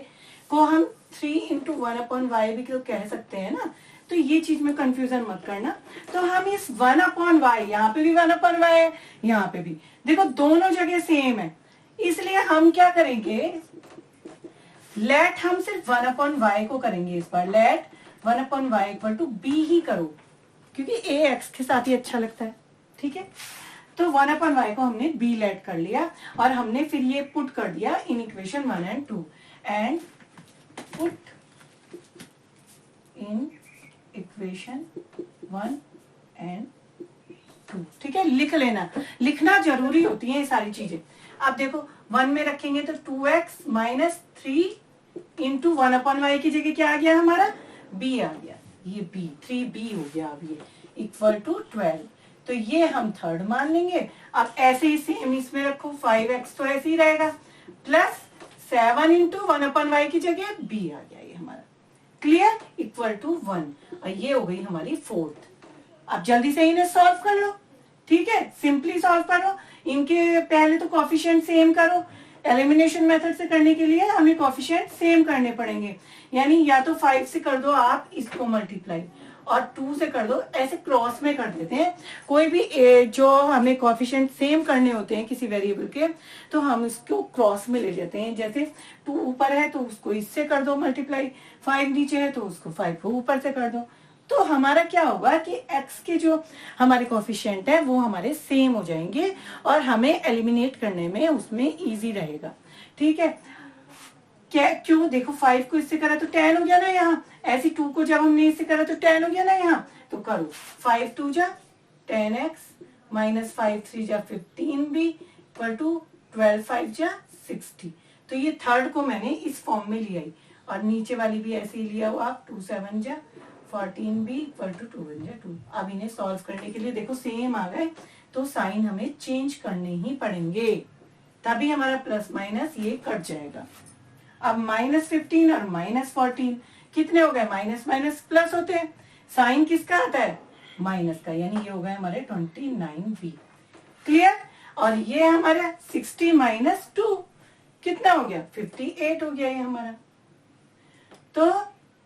को हम 3 इंटू 1/y भी तो कह सकते हैं ना, तो ये चीज में कंफ्यूजन मत करना। तो हम इस 1/y, यहाँ पे भी 1/y है, यहाँ पे भी देखो दोनों जगह सेम है, इसलिए हम क्या करेंगे, लेट हम सिर्फ 1/y को करेंगे इस बार, let 1/y equal to b ही करो, क्योंकि a x के साथ ही अच्छा लगता है। ठीक है, तो 1/y को हमने b लेट कर लिया और हमने फिर ये पुट कर दिया in equation 1 and 2 and put in equation 1 and 2। ठीक है, लिख लेना, लिखना जरूरी होती है ये सारी चीजें। अब देखो 1 में रखेंगे तो 2x माइनस 3 इंटू 1/y की जगह क्या आ गया हमारा, b आ गया, ये b 3b हो गया, अब ये इक्वल टू 12, तो ये हम थर्ड मान लेंगे। अब ऐसे ही सेम इसमें रखो, 5x तो ऐसे ही रहेगा, प्लस 7 इंटू 1/y की जगह b आ गया ये हमारा। क्लियर? इक्वल टू 1, और ये हो गई हमारी 4th। अब जल्दी से इन्हें सॉल्व कर लो। ठीक है, सिंपली सॉल्व करो, इनके पहले तो कोफिशिएंट सेम करो। एलिमिनेशन मेथड से करने के लिए हमें कोफिशिएंट सेम करने पड़ेंगे, यानी या तो 5 से कर दो आप इसको मल्टीप्लाई, और 2 से कर दो, ऐसे क्रॉस में कर देते हैं। कोई भी जो हमें कोएफिशिएंट सेम करने होते हैं किसी वेरिएबल के, तो हम इसको क्रॉस में ले लेते हैं। जैसे 2 ऊपर है तो उसको इससे कर दो मल्टीप्लाई, 5 नीचे है तो उसको 5 को ऊपर से कर दो। तो हमारा क्या होगा कि x के जो हमारे कोएफिशिएंट है वो हमारे सेम हो जाएंगे और हमें एलिमिनेट करने में उसमें इजी रहेगा। ठीक है, क्या क्यों, देखो 5 को इससे करा तो 10 हो गया ना यहाँ, ऐसी 2 को जब हमने इससे करा तो 10 हो गया ना यहाँ। तो करो 5 2 जा 10x माइनस 5 3 जा 15b इक्वल टू 12 5 जा 60। तो ये थर्ड को मैंने इस फॉर्म में लिया और नीचे वाली भी ऐसे ही लिया हुआ आप 2 7 जा 14b इक्वल टू 2 1 जा 2। अब इन्हें सॉल्व करने के लिए देखो सेम आ गए, तो साइन हमें चेंज करने ही पड़ेंगे, तभी हमारा प्लस माइनस ये कट जाएगा। अब -15 और -14 कितने हो गए, माइनस माइनस प्लस होते हैं, साइन किसका आता है, माइनस का, यानी ये हो गए हमारे 29b। क्लियर। और ये हमारा 60 माइनस 2 कितना हो गया, 58 हो गया ये हमारा। तो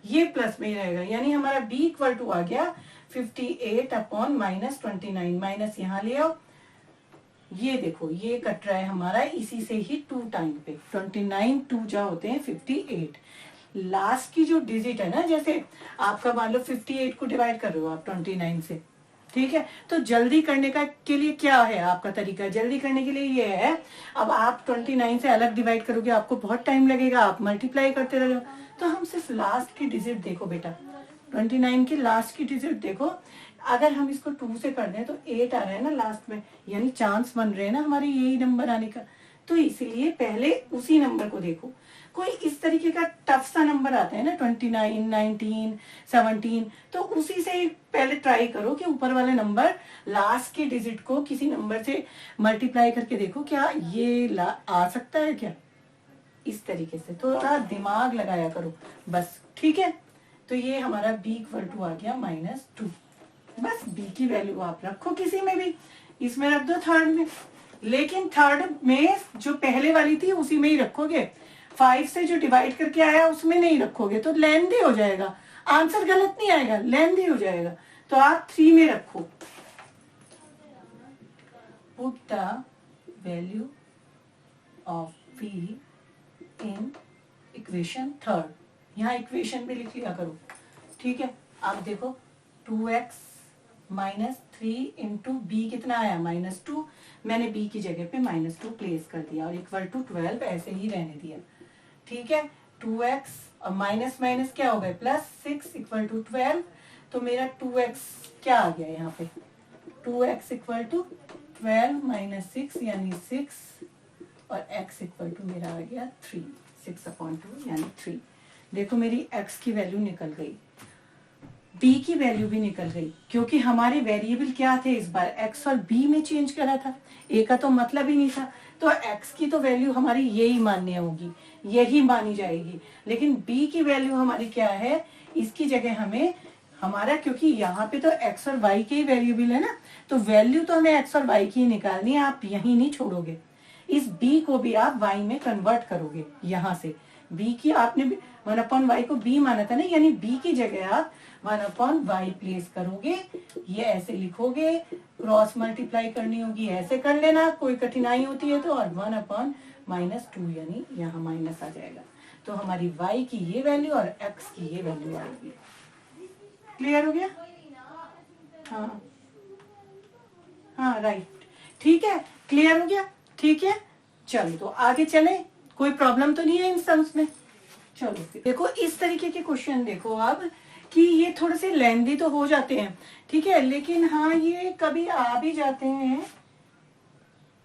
ये प्लस में ही रहेगा, यानी हमारा b इक्वल टू आ गया 58 अपॉन -29, माइनस यहाँ ले आओ, ये देखो ये कट रहा है हमारा इसी से ही 2 टाइम पे, 29 2 जा होते हैं 58। लास्ट की जो डिजिट है ना, जैसे आपका मान लो 58 को डिवाइड कर रहे हो आप 29 से, ठीक है, तो जल्दी करने का के लिए क्या है आपका तरीका, जल्दी करने के लिए ये है, अब आप 29 से अलग डिवाइड करोगे आपको बहुत टाइम लगेगा, आप मल्टीप्लाई करते रहो। तो हम सिर्फ लास्ट की डिजिट देखो बेटा, 29 की लास्ट की डिजिट देखो, अगर हम इसको 2 से कर दें तो 8 आ रहा है ना लास्ट में, यानी चांस बन रहे हैं ना हमारे यही नंबर आने का। तो इसीलिए पहले उसी नंबर को देखो। कोई इस तरीके का टफ सा नंबर आता है ना 29 19 17, तो उसी से पहले ट्राई करो कि ऊपर वाले नंबर लास्ट के डिजिट को किसी नंबर से मल्टीप्लाई करके देखो क्या ये आ सकता है क्या, इस तरीके से थोड़ा दिमाग लगाया करो बस। ठीक है, तो ये हमारा b इक्वल टू आ गया -2। बस b की वैल्यू आप रखो किसी में भी, इसमें रख दो थर्ड में, लेकिन थर्ड में जो पहले वाली थी उसी में ही रखोगे, 5 से जो डिवाइड करके आया उसमें नहीं रखोगे तो लेंदी हो जाएगा, आंसर गलत नहीं आएगा, लेंदी हो जाएगा। तो आप 3 में रखो, put the value of v in equation third, यहाँ इक्वेशन में लिख लिया करो। ठीक है, आप देखो 2x -3 इंटू बी कितना आया -2, मैंने b की जगह पे -2 प्लेस कर दिया और इक्वल टू 12 ऐसे ही रहने दिया। ठीक है, 2x और माइनस माइनस क्या हो गए +6 इक्वल टू 12, तो मेरा 2x क्या आ गया यहाँ पे, 2x इक्वल टू 12 माइनस 6 यानी 6 और x इक्वल टू मेरा आ गया 3, 6/2 यानी 3। देखो मेरी x की वैल्यू निकल गई, b की वैल्यू भी निकल गई, क्योंकि हमारे वेरिएबल क्या थे इस बार, x और b में चेंज करा था, a का तो मतलब ही नहीं था, तो x की तो वैल्यू हमारी यही मान्य होगी, यही मानी जाएगी। लेकिन b की वैल्यू हमारी क्या है, इसकी जगह हमें हमारा, क्योंकि यहाँ पे तो x और y के ही वेरिएबल है ना, तो वैल्यू तो हमें x और y की ही निकालनी है, आप यही नहीं छोड़ोगे, इस b को भी आप y में कन्वर्ट करोगे। यहाँ से b की आपने 1/y को b माना था ना, यानी b की जगह आप 1/y प्लेस करोगे, ये ऐसे लिखोगे, क्रॉस मल्टीप्लाई करनी होगी ऐसे कर लेना, कोई कठिनाई होती है तो, और 1/-2 यानी यहाँ माइनस आ जाएगा, तो हमारी y की ये वैल्यू और x की ये वैल्यू आएगी। क्लियर हो गया? हाँ हाँ राइट, ठीक है, क्लियर हो गया, ठीक है, चलो तो आगे चले, कोई प्रॉब्लम तो नहीं है इन सम्स में। चलो देखो इस तरीके के क्वेश्चन देखो अब, कि ये थोड़े से लेंदी तो हो जाते हैं, ठीक है, लेकिन हाँ ये कभी आ भी जाते हैं।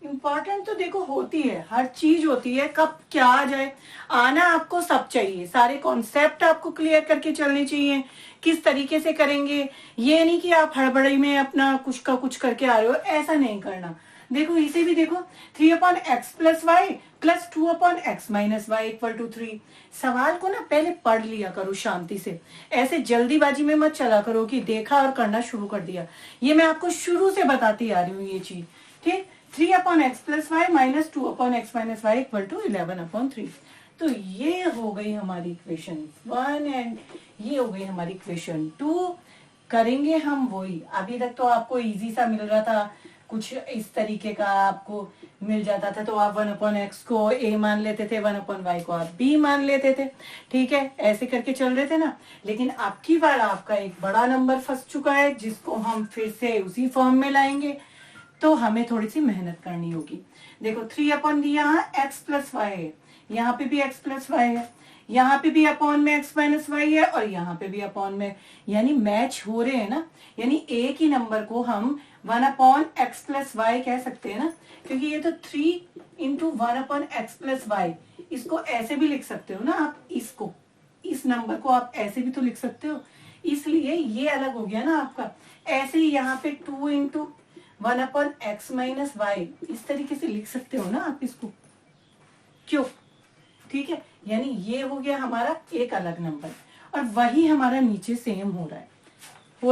इम्पोर्टेंट तो देखो होती है, हर चीज होती है, कब क्या आ जाए, आना आपको सब चाहिए, सारे कॉन्सेप्ट आपको क्लियर करके चलने चाहिए, किस तरीके से करेंगे, ये नहीं कि आप हड़बड़ी में अपना कुछ का कुछ करके आ रहे हो, ऐसा नहीं करना। देखो इसे भी देखो, 3/x + y + 2/x - y = 3। सवाल को ना पहले पढ़ लिया करो शांति से, ऐसे जल्दीबाजी में मत चला करो कि देखा और करना शुरू कर दिया, ये मैं आपको शुरू से बताती आ रही हूँ ये चीज, ठीक। 3/x + y - 2/x - y = 11/3। तो ये हो गई हमारी इक्वेशन 1 एंड ये हो गई हमारी इक्वेशन 2। करेंगे हम वही। अभी तक तो आपको इजी सा मिल रहा था, कुछ इस तरीके का आपको मिल जाता था, तो आप 1/x को a मान लेते थे, 1/y को आप b मान लेते थे, ठीक है, ऐसे करके चल रहे थे ना। लेकिन अब की बार आपका एक बड़ा नंबर फंस चुका है, जिसको हम फिर से उसी फॉर्म में लाएंगे, तो हमें थोड़ी सी मेहनत करनी होगी। देखो 3 यहाँ x प्लस वाई है, यहाँ पे भी x प्लस वाई है, यहाँ पे भी अपॉन में x माइनस वाई है, और यहाँ पे भी अपॉन में, यानी मैच हो रहे हैं ना। यानी एक ही नंबर को हम 1/x प्लस वाई कह सकते हैं ना, क्योंकि ये तो 3 × 1/x प्लस वाई, इसको ऐसे भी लिख सकते हो ना आप, इसको, इस नंबर को आप ऐसे भी तो लिख सकते हो, इसलिए ये अलग हो गया ना आपका। ऐसे ही यहाँ पे 2 × 1/x माइनस वाई, इस तरीके से लिख सकते हो ना आप इसको, क्यों, ठीक है। यानी ये हो गया हमारा एक अलग नंबर, और वही हमारा नीचे सेम हो रहा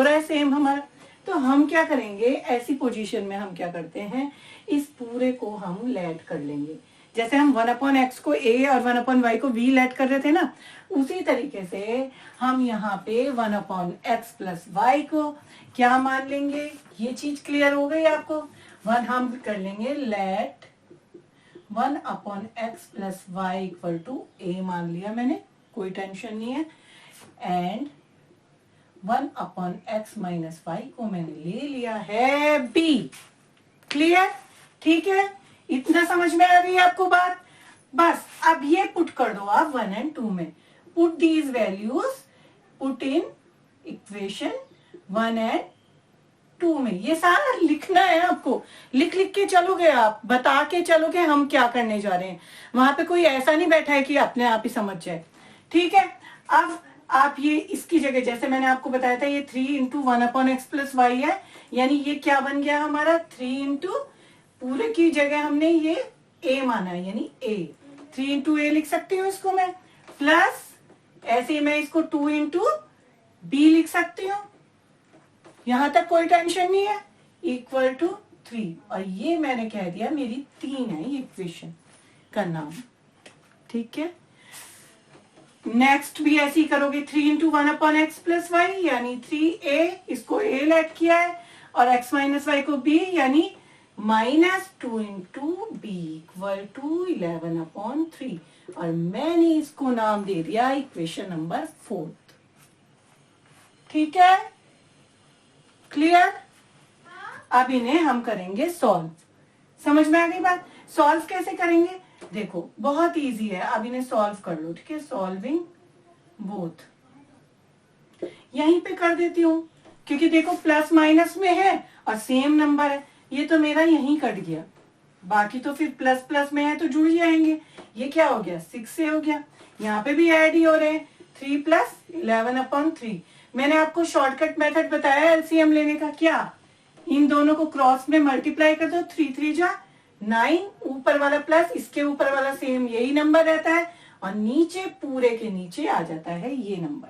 है सेम हमारा। तो हम क्या करेंगे, ऐसी पोजीशन में हम क्या करते हैं, इस पूरे को हम लेट कर लेंगे। जैसे हम 1/x को a और 1/y को b लेट कर रहे थे ना, उसी तरीके से हम यहाँ पे 1/x प्लस वाई को क्या मान लेंगे। ये चीज क्लियर हो गई आपको। हम कर लेंगे let 1/x plus y equal to a मान लिया मैंने, कोई टेंशन नहीं है, एंड 1/x माइनस वाई को मैंने ले लिया है b। क्लियर, ठीक है, इतना समझ में आ गई आपको बात। बस अब ये पुट कर दो आप 1 और 2 में, put these values, put in equation 1 और 2 में। ये सारा लिखना है आपको, लिख लिख के चलोगे आप, बता के चलोगे हम क्या करने जा रहे हैं। वहां पे कोई ऐसा नहीं बैठा है कि अपने आप ही समझ जाए, ठीक है। अब आप ये इसकी जगह, जैसे मैंने आपको बताया था, ये 3 × 1/x प्लस वाई है, यानी ये क्या बन गया हमारा 3 × पूरे की जगह हमने ये a माना है, यानी a, 3 × a लिख सकती हूँ इसको मैं, प्लस ऐसे मैं इसको 2 × b लिख सकती हूँ, यहां तक कोई टेंशन नहीं है, इक्वल टू 3, और ये मैंने कह दिया मेरी 3 है ये इक्वेशन का नाम, ठीक है। नेक्स्ट भी ऐसे ही करोगे, 3 × 1/x प्लस वाई यानी 3a, इसको a लेट किया है, और x माइनस वाई को b, यानी -2 × b इक्वल टू 11/3, और मैंने इसको नाम दे दिया इक्वेशन नंबर 4, ठीक है, क्लियर। अब इन्हें हम करेंगे सॉल्व, समझ में आ गई बात। सॉल्व कैसे करेंगे, देखो बहुत इजी है, अब इन्हें सॉल्व कर लो, ठीक है। सॉल्विंग बोथ यहीं पे कर देती हूँ, क्योंकि देखो प्लस माइनस में है और सेम नंबर है, ये तो मेरा यहीं कट गया, बाकी तो फिर प्लस प्लस में है तो जुड़ जाएंगे। ये क्या हो गया 6 से हो गया, यहाँ पे भी ऐड ही हो रहे हैं, 3 + 11/3। मैंने आपको शॉर्टकट मेथड बताया एलसीएम लेने का, क्या, इन दोनों को क्रॉस में मल्टीप्लाई कर दो, 3 × 3 = 9, ऊपर वाला प्लस इसके ऊपर वाला सेम यही नंबर रहता है, और नीचे पूरे के नीचे आ जाता है ये नंबर।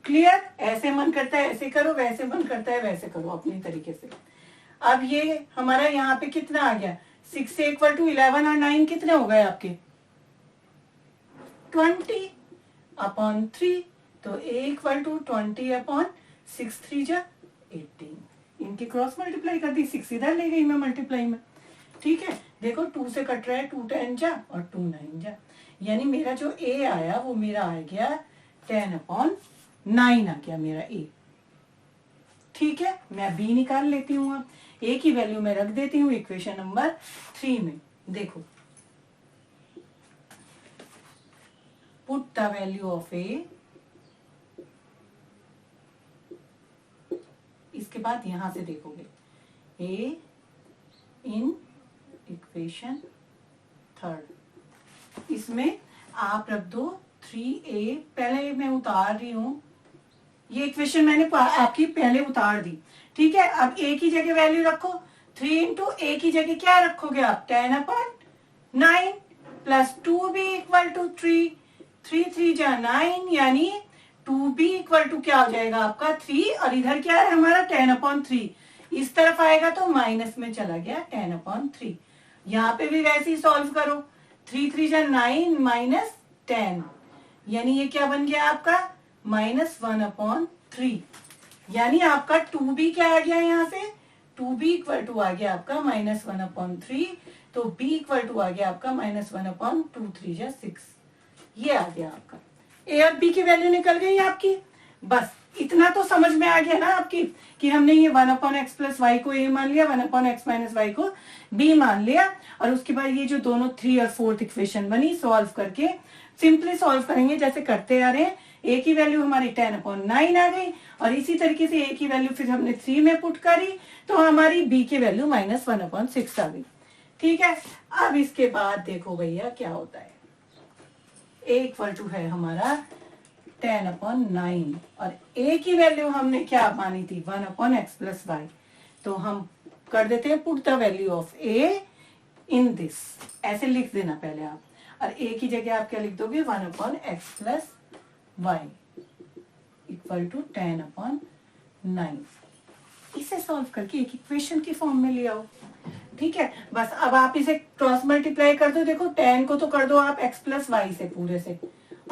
क्लियर, ऐसे मन करता है ऐसे करो, वैसे मन करता है वैसे करो, अपनी तरीके से। अब ये हमारा यहाँ पे कितना आ गया, 6 से इक्वल टू 11 और 9 कितने हो गए आपके 20/3, तो a इक्वल टू 20/6, 3 = 18, इनकी क्रॉस मल्टीप्लाई कर दी, 6 इधर ले गई मैं मल्टीप्लाई में, ठीक है। देखो 2 से कट रहा है, 2 × 10 = और 2 × 9 = यानी मेरा जो a आया वो मेरा आ गया 10/9 आ गया मेरा a, ठीक है। मैं b निकाल लेती हूँ, अब a की वैल्यू में रख देती हूँ इक्वेशन नंबर 3 में। देखो put the value of a, इसके बाद यहां से देखोगे a इन इक्वेशन 3, इसमें आप रख दो 3a, पहले मैं उतार रही हूं, ये इक्वेशन मैंने आपकी पहले उतार दी, ठीक है। अब a की जगह वैल्यू रखो, 3 × a की जगह क्या रखोगे आप 10/9 प्लस 2b इक्वल टू 3, 3 × 3 = 9, यानी 2b इक्वल टू क्या हो जाएगा आपका 3, और इधर क्या है हमारा 10/3, इस तरफ आएगा तो माइनस में चला गया 10/3। यहाँ पे भी वैसे ही सॉल्व करो, 3 × 3 = 9 - 10, यानी ये क्या बन गया आपका -1/3, यानी आपका 2b क्या आ गया यहाँ से, 2b इक्वल टू आ गया आपका -1/3, तो b इक्वल टू आ गया आपका -1/2, 3 जा 6, ये आ गया आपका। a और b की वैल्यू निकल गई आपकी। बस इतना तो समझ में आ गया ना आपकी कि हमने ये 1/x प्लस वाई को a मान लिया, 1/x माइनस वाई को b मान लिया, और उसके बाद ये जो दोनों 3 और 4th इक्वेशन बनी, सॉल्व करके सिंपली सॉल्व करेंगे जैसे करते आ रहे हैं। a की वैल्यू हमारी 10/9 आ गई, और इसी तरीके से a की वैल्यू फिर हमने 3 में पुट करी, तो हमारी b की वैल्यू -1/6 आ गई। ठीक है, अब इसके बाद देखो भैया क्या होता है। a इक्वल टू है हमारा 10/9, और a की वैल्यू हमने क्या मानी थी, 1/x प्लस वाई। तो हम कर देते हैं put the value of a in this, ऐसे लिख देना पहले आप, और a की जगह आप क्या लिख दोगे, 1/x plus y equal to 10/9। इसे सॉल्व करके एक इक्वेशन की फॉर्म में ले आओ। ठीक है, बस अब आप इसे क्रॉस मल्टीप्लाई कर दो। देखो 10 को तो कर दो आप x प्लस वाई से पूरे से,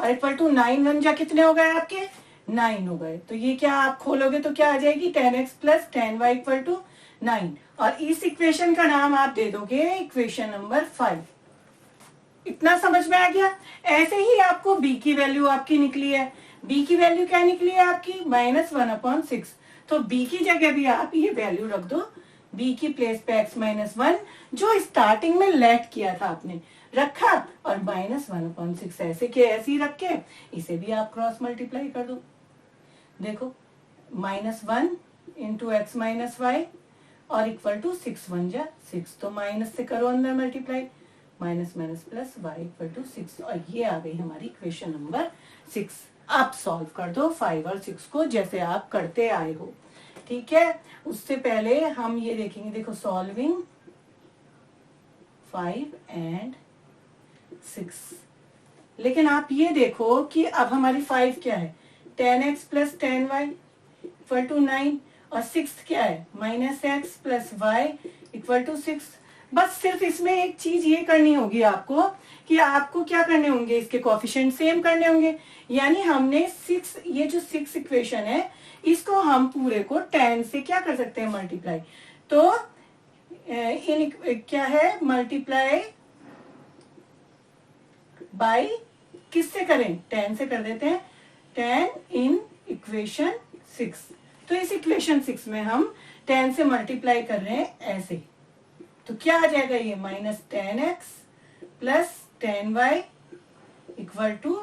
और इक्वल टू 9 1 जा कितने हो गए आपके, 9 हो गए। तो ये क्या आप खोलोगे तो क्या आ जाएगी, 10x plus 10y equal to 9, और इस इक्वेशन का नाम आप दे दोगे इक्वेशन नंबर 5। इतना समझ में आ गया। ऐसे ही आपको b की वैल्यू आपकी निकली है। b की वैल्यू क्या निकली है आपकी, -1/6। तो b की जगह भी आप ये वैल्यू रख दो, b की प्लेस पे x -1 जो स्टार्टिंग में लेट किया था आपने रखा, और -1/6 ऐसे के ऐसे ही रख के इसे भी आप क्रॉस मल्टीप्लाई कर दो। देखो -1 इंटू एक्स माइनस वाई, और इक्वल टू 6 1 जा 6, तो माइनस से करो अंदर multiply, minus minus plus y equal to 6, और ये आ गई हमारी इक्वेशन नंबर 6। आप सॉल्व कर दो 5 और 6 को जैसे आप करते आए हो। ठीक है, उससे पहले हम ये देखेंगे, देखो सॉल्विंग 5 एंड 6। लेकिन आप ये देखो कि अब हमारी 5 क्या है, 10x plus 10y equal to 9, और 6 क्या है, -x plus y equal to 6। बस सिर्फ इसमें एक चीज ये करनी होगी आपको कि आपको क्या करने होंगे, इसके कोएफिशिएंट सेम करने होंगे। यानी हमने 6, ये जो 6 इक्वेशन है इसको हम पूरे को 10 से क्या कर सकते हैं, मल्टीप्लाई। तो इन क्या है, मल्टीप्लाई बाय किससे करें, 10 से कर देते हैं, 10 इन इक्वेशन 6। तो इस इक्वेशन 6 में हम 10 से मल्टीप्लाई कर रहे हैं ऐसे, तो क्या आ जाएगा ये, -10x plus 10y equal to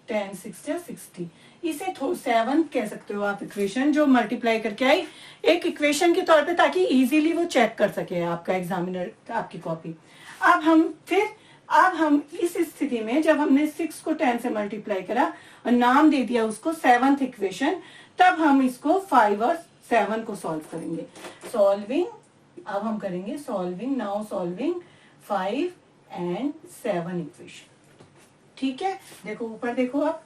10 6 जा 60। इसे 7 कह सकते हो आप इक्वेशन, जो मल्टीप्लाई करके आई एक इक्वेशन के तौर पे, ताकि इजीली वो चेक कर सके आपका एग्जामिनर आपकी कॉपी। अब हम इस स्थिति में जब हमने 6 को 10 से मल्टीप्लाई करा और नाम दे दिया उसको 7th इक्वेशन, तब हम इसको 5 और 7 को सॉल्व करेंगे। सॉल्विंग, अब हम करेंगे solving, now solving 5 and 7 equation. ठीक है, देखो ऊपर देखो आप,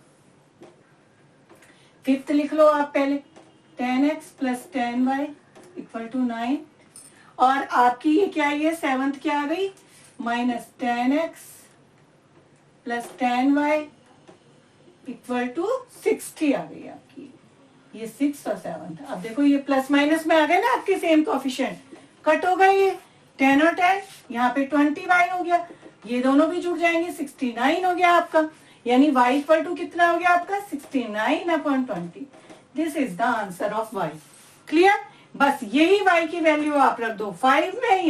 5th लिख लो आप पहले, 10x plus 10y equal to 9, और आपकी ये क्या है, 7th क्या आ गई, -10x plus 10y equal to 60 आ गई आपकी, ये 6 और 7। अब देखो ये प्लस माइनस में आ गए ना आपके सेम कोएफिशिएंट, कट हो गए ये 10 और 10, यहाँ पे 21 हो गया, ये दोनों भी जुड़ जाएंगे, 69 हो गया आपका। यानी y इक्वल टू कितना हो गया आपका, 69/20। This is the answer of y। Clear, बस यही y की वैल्यू आप रख दो 5 में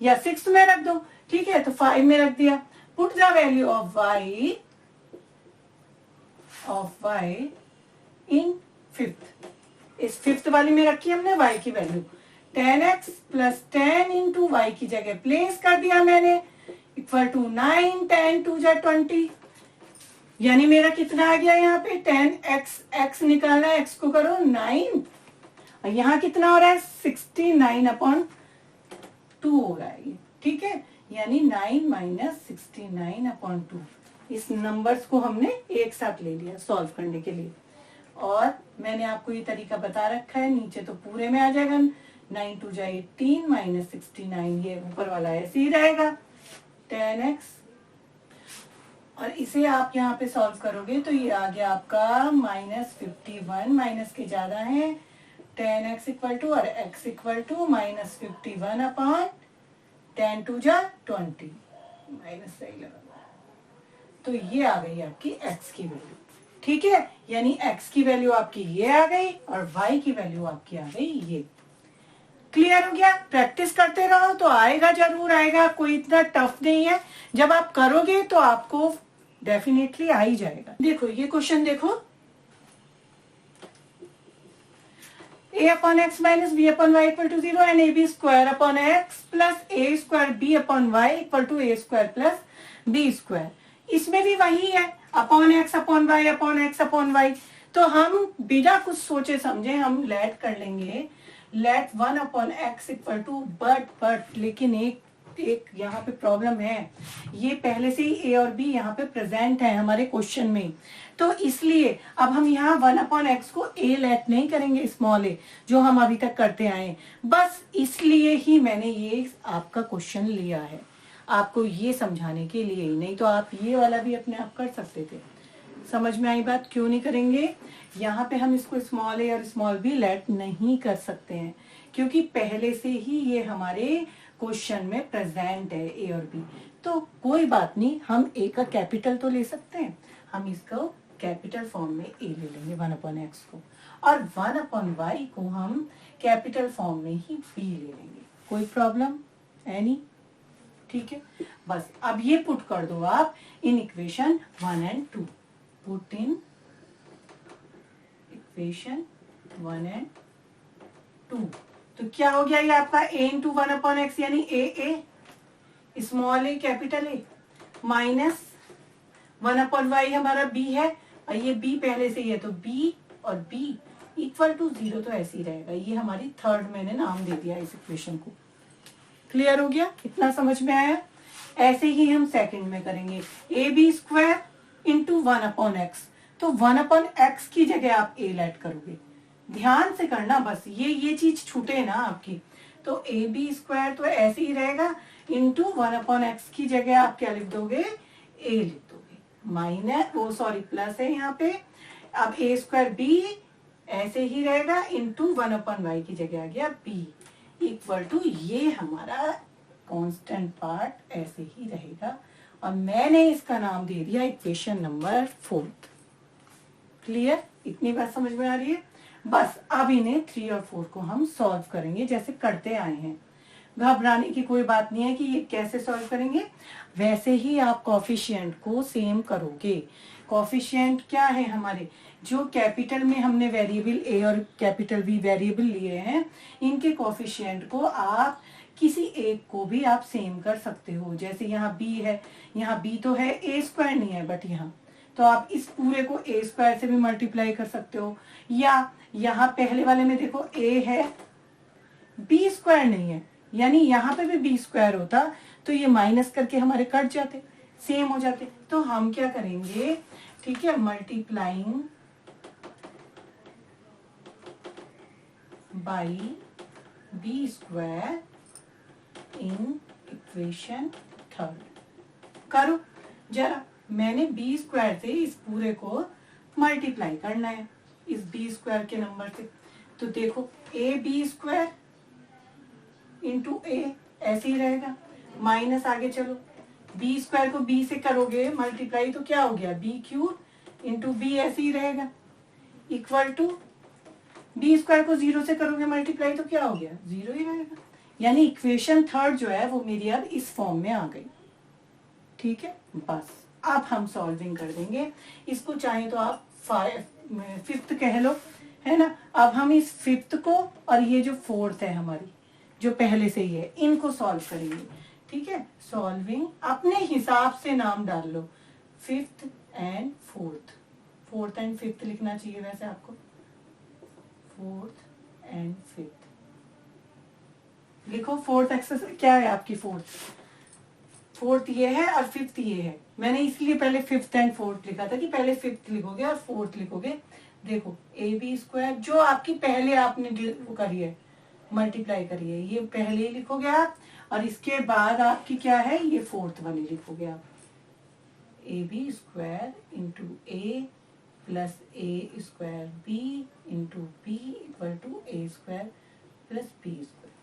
या 6 में रख दो। ठीक है, तो 5 में रख दिया, put the value of y in 5th, इस 5th वाली में रखी हमने y की value, 10x plus 10 into Y की जगह प्लेस कर दिया मैंने, इक्वल टू 9, 10 2 जा 20, यानी मेरा कितना आ गया यहाँ पे 10x, x निकालना है, x को करो 9, और यहाँ कितना हो रहा है 69/2 हो रहा है ये। ठीक है, यानी 9 माइनस 69/2, इस नंबर्स को हमने एक साथ ले लिया सॉल्व करने के लिए, और मैंने आपको ये तरीका बता रखा है, नीचे तो पूरे में आ जाएगा, 9 2 जा 18 माइनस 69, ये ऊपर वाला ऐसे ही रहेगा 10x, और इसे आप यहाँ पे सॉल्व करोगे तो ये आ गया आपका -51, माइनस के ज्यादा है 10x इक्वल टू और x इक्वल टू -51 अपॉन 10 टू जा 20 -11। तो ये आ गई आपकी x की वैल्यू। ठीक है, यानी x की वैल्यू आपकी ये आ गई और y की वैल्यू आपकी आ गई ये। क्लियर हो गया? प्रैक्टिस करते रहो तो आएगा, जरूर आएगा, कोई इतना टफ नहीं है। जब आप करोगे तो आपको डेफिनेटली आ ही जाएगा। देखो ये क्वेश्चन देखो, a upon x minus b upon y equal to 0 and ab square upon x plus a square b upon y equal to a square plus b square। इसमें भी वही है, upon x upon y upon x upon y. तो हम बिना कुछ सोचे समझे हम लेट कर लेंगे, let 1 upon x equal to but लेकिन एक यहाँ पे प्रॉब्लम है, ये पहले से ही a और b यहाँ पे प्रेजेंट है हमारे क्वेश्चन में। तो इसलिए अब हम यहाँ 1 अपॉन एक्स को a लेट नहीं करेंगे, स्मॉल a, जो हम अभी तक करते आए। बस इसलिए ही मैंने ये आपका क्वेश्चन लिया है, आपको ये समझाने के लिए ही, नहीं तो आप ये वाला भी अपने आप कर सकते थे। समझ में आई बात? क्यों नहीं करेंगे? यहाँ पे हम इसको स्मॉल ए और स्मॉल बी लेट नहीं कर सकते हैं, क्योंकि पहले से ही ये हमारे क्वेश्चन में प्रेजेंट है ए और बी। तो कोई बात नहीं, हम ए का कैपिटल तो ले सकते हैं, हम इसको कैपिटल फॉर्म में ए ले लेंगे 1 अपॉन एक्स को, और 1 अपॉन वाई को हम कैपिटल फॉर्म में ही बी ले लेंगे। कोई प्रॉब्लम है नहीं? ठीक है, बस अब ये पुट कर दो आप in equation 1 and 2। Put in equation 1 and 2। तो क्या हो गया ये आपका a इंटू 1 अपॉन एक्स, यानी a small a capital a, minus 1 upon y हमारा b है, और ये b पहले से ही है, तो b और b इक्वल टू 0, तो ऐसे ही रहेगा। ये हमारी थर्ड मैंने नाम दे दिया इस इक्वेशन को। क्लियर हो गया? इतना समझ में आया? ऐसे ही हम सेकंड में करेंगे, a b square into 1 upon x. तो 1 अपॉन एक्स की जगह आप ए लेट करोगे, ध्यान से करना, बस ये चीज छूटे ना आपकी। तो ए बी स्क्वायर तो ऐसे ही रहेगा, इंटू 1 अपॉन एक्स की जगह आप क्या लिख दोगे? ए लिख दोगे, माइनस वो सॉरी प्लस है यहाँ पे। अब ए स्क्वायर बी ऐसे ही रहेगा, इंटू 1 अपॉन वाई की जगह आ गया बी, इक्वल टू ये हमारा कांस्टेंट पार्ट ऐसे ही रहेगा, और मैंने इसका नाम दे दिया इक्वेशन नंबर 4। क्लियर? इतनी बात समझ में आ रही है? बस अब इन्हें 3 और 4 को हम सॉल्व करेंगे जैसे करते आए हैं। घबराने की कोई बात नहीं है कि ये कैसे सॉल्व करेंगे, वैसे ही आप कोफिशिएंट को सेम करोगे। कोफिशिएंट क्या है हमारे, जो कैपिटल में हमने वेरिएबल ए और कैपिटल बी वेरिएबल लिए हैं, इनके कोफिशिएंट को आप किसी एक को भी आप सेम कर सकते हो। जैसे यहाँ बी है, यहाँ बी तो है, ए स्क्वायर नहीं है बट यहाँ, तो आप इस पूरे को ए स्क्वायर से भी मल्टीप्लाई कर सकते हो। या यहाँ पहले वाले में देखो ए है, बी स्क्वायर नहीं है, यानी यहाँ पे भी बी स्क्वायर होता तो ये माइनस करके हमारे कट जाते, सेम हो जाते। तो हम क्या करेंगे, ठीक है, multiplying by b square in equation third. करो जरा, मैंने बी स्क्वायर से इस पूरे को मल्टीप्लाई करना है इस बी स्क्वायर के नंबर से। तो देखो ए बी स्क्वायर इंटू ए ऐसे ही रहेगा, माइनस आगे चलो, बी स्क्वायर को बी से करोगे मल्टीप्लाई तो क्या हो गया, बी क्यूब इंटू बी ऐसे ही रहेगा, इक्वल टू बी स्क्वायर को 0 से करोगे मल्टीप्लाई तो क्या हो गया, 0 ही रहेगा। यानी इक्वेशन थर्ड जो है वो मेरी अब इस फॉर्म में आ गई। ठीक है, बस अब हम सॉल्विंग कर देंगे इसको, चाहे तो आप 5th कह लो, है ना। अब हम इस 5th को और ये जो 4th है हमारी जो पहले से ही है, इनको सॉल्व करेंगे। ठीक है, सॉल्विंग अपने हिसाब से नाम डाल लो, 5th and 4th, 4th and 5th लिखना चाहिए वैसे आपको, 4th एंड 5th लिखो। 4th एक्सरसाइज क्या है आपकी, 4th ये है और 5th ये है। मैंने इसलिए पहले 5th एंड 4th लिखा था कि पहले 5th लिखोगे और 4th लिखोगे। देखो ए बी स्क्वायर जो आपकी पहले आपने वो करी है, मल्टीप्लाई करी है, ये पहले ही लिखोगे आप, और इसके बाद आपकी क्या है, ये 4th वाली लिखोगे आप, a b square into a plus a square b into b equal to a square plus b square.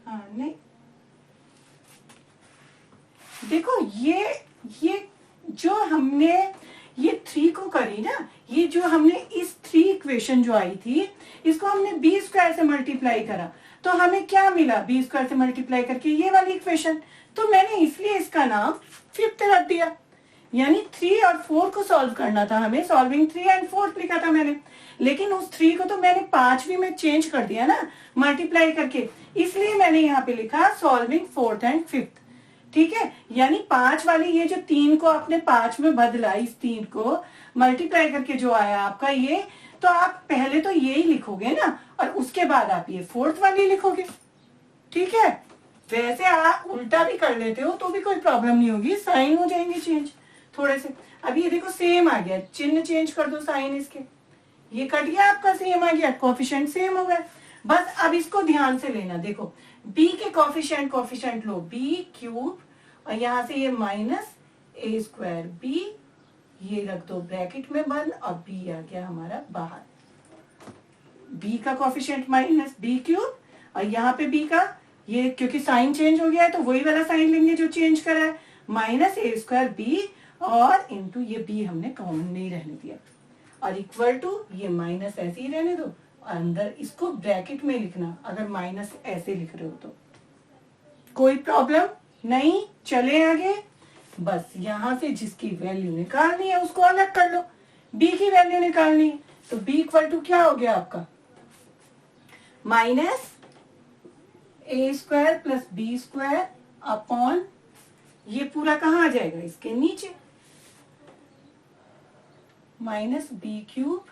हाँ नहीं, देखो ये जो हमने ये 3 को करी ना, ये जो हमने इस 3 इक्वेशन जो आई थी इसको हमने बी स्क्वायर से मल्टीप्लाई करा, तो हमें क्या मिला बी स्क्वायर से मल्टीप्लाई करके ये वाली इक्वेशन, तो मैंने इसलिए इसका नाम 5th रख दिया। यानी 3 और 4 को सॉल्व करना था हमें, सॉल्विंग 3 एंड 4 लिखा था मैंने, लेकिन उस 3 को तो मैंने 5वीं में चेंज कर दिया ना मल्टीप्लाई करके, इसलिए मैंने यहाँ पे लिखा सॉल्विंग 4th एंड 5th। ठीक है, यानी 5 वाली ये जो 3 को आपने 5 में बदला, इस 3 को मल्टीप्लाई करके जो आया आपका ये, तो आप पहले तो ये ही लिखोगे ना और उसके बाद आप ये 4th वाली लिखोगे। ठीक है, वैसे आप उल्टा भी कर लेते हो तो भी कोई प्रॉब्लम नहीं होगी, साइन हो जाएंगे चेंज थोड़े से। अब ये देखो सेम आ गया, चिन्ह चेंज कर दो साइन इसके, ये कट गया आपका, सेम आ गया, कोफिशिएंट सेम हो गया। बस अब इसको ध्यान से लेना, देखो b के कोफिशिएंट लो b क्यूब और यहाँ से ये माइनस ए स्क्वायर b, ये रख दो ब्रैकेट में बंद और b आ गया हमारा बाहर। b का कोफिशिएंट माइनस b क्यूब और यहाँ पे b का ये, क्योंकि साइन चेंज हो गया है तो वही वाला साइन लेंगे जो चेंज करा है, माइनस ए स्क्वायर b और इंटू ये b हमने कॉमन नहीं रहने दिया और इक्वल टू ये माइनस ऐसे ही रहने दो, अंदर इसको ब्रैकेट में लिखना अगर माइनस ऐसे लिख रहे हो तो। कोई प्रॉब्लम नहीं, चले आगे। बस यहां से जिसकी वैल्यू निकालनी है उसको अलग कर लो, b की वैल्यू निकालनी है तो b इक्वल टू क्या हो गया आपका, minus a square plus b square upon, ये पूरा कहाँ आ जाएगा इसके नीचे, minus b cube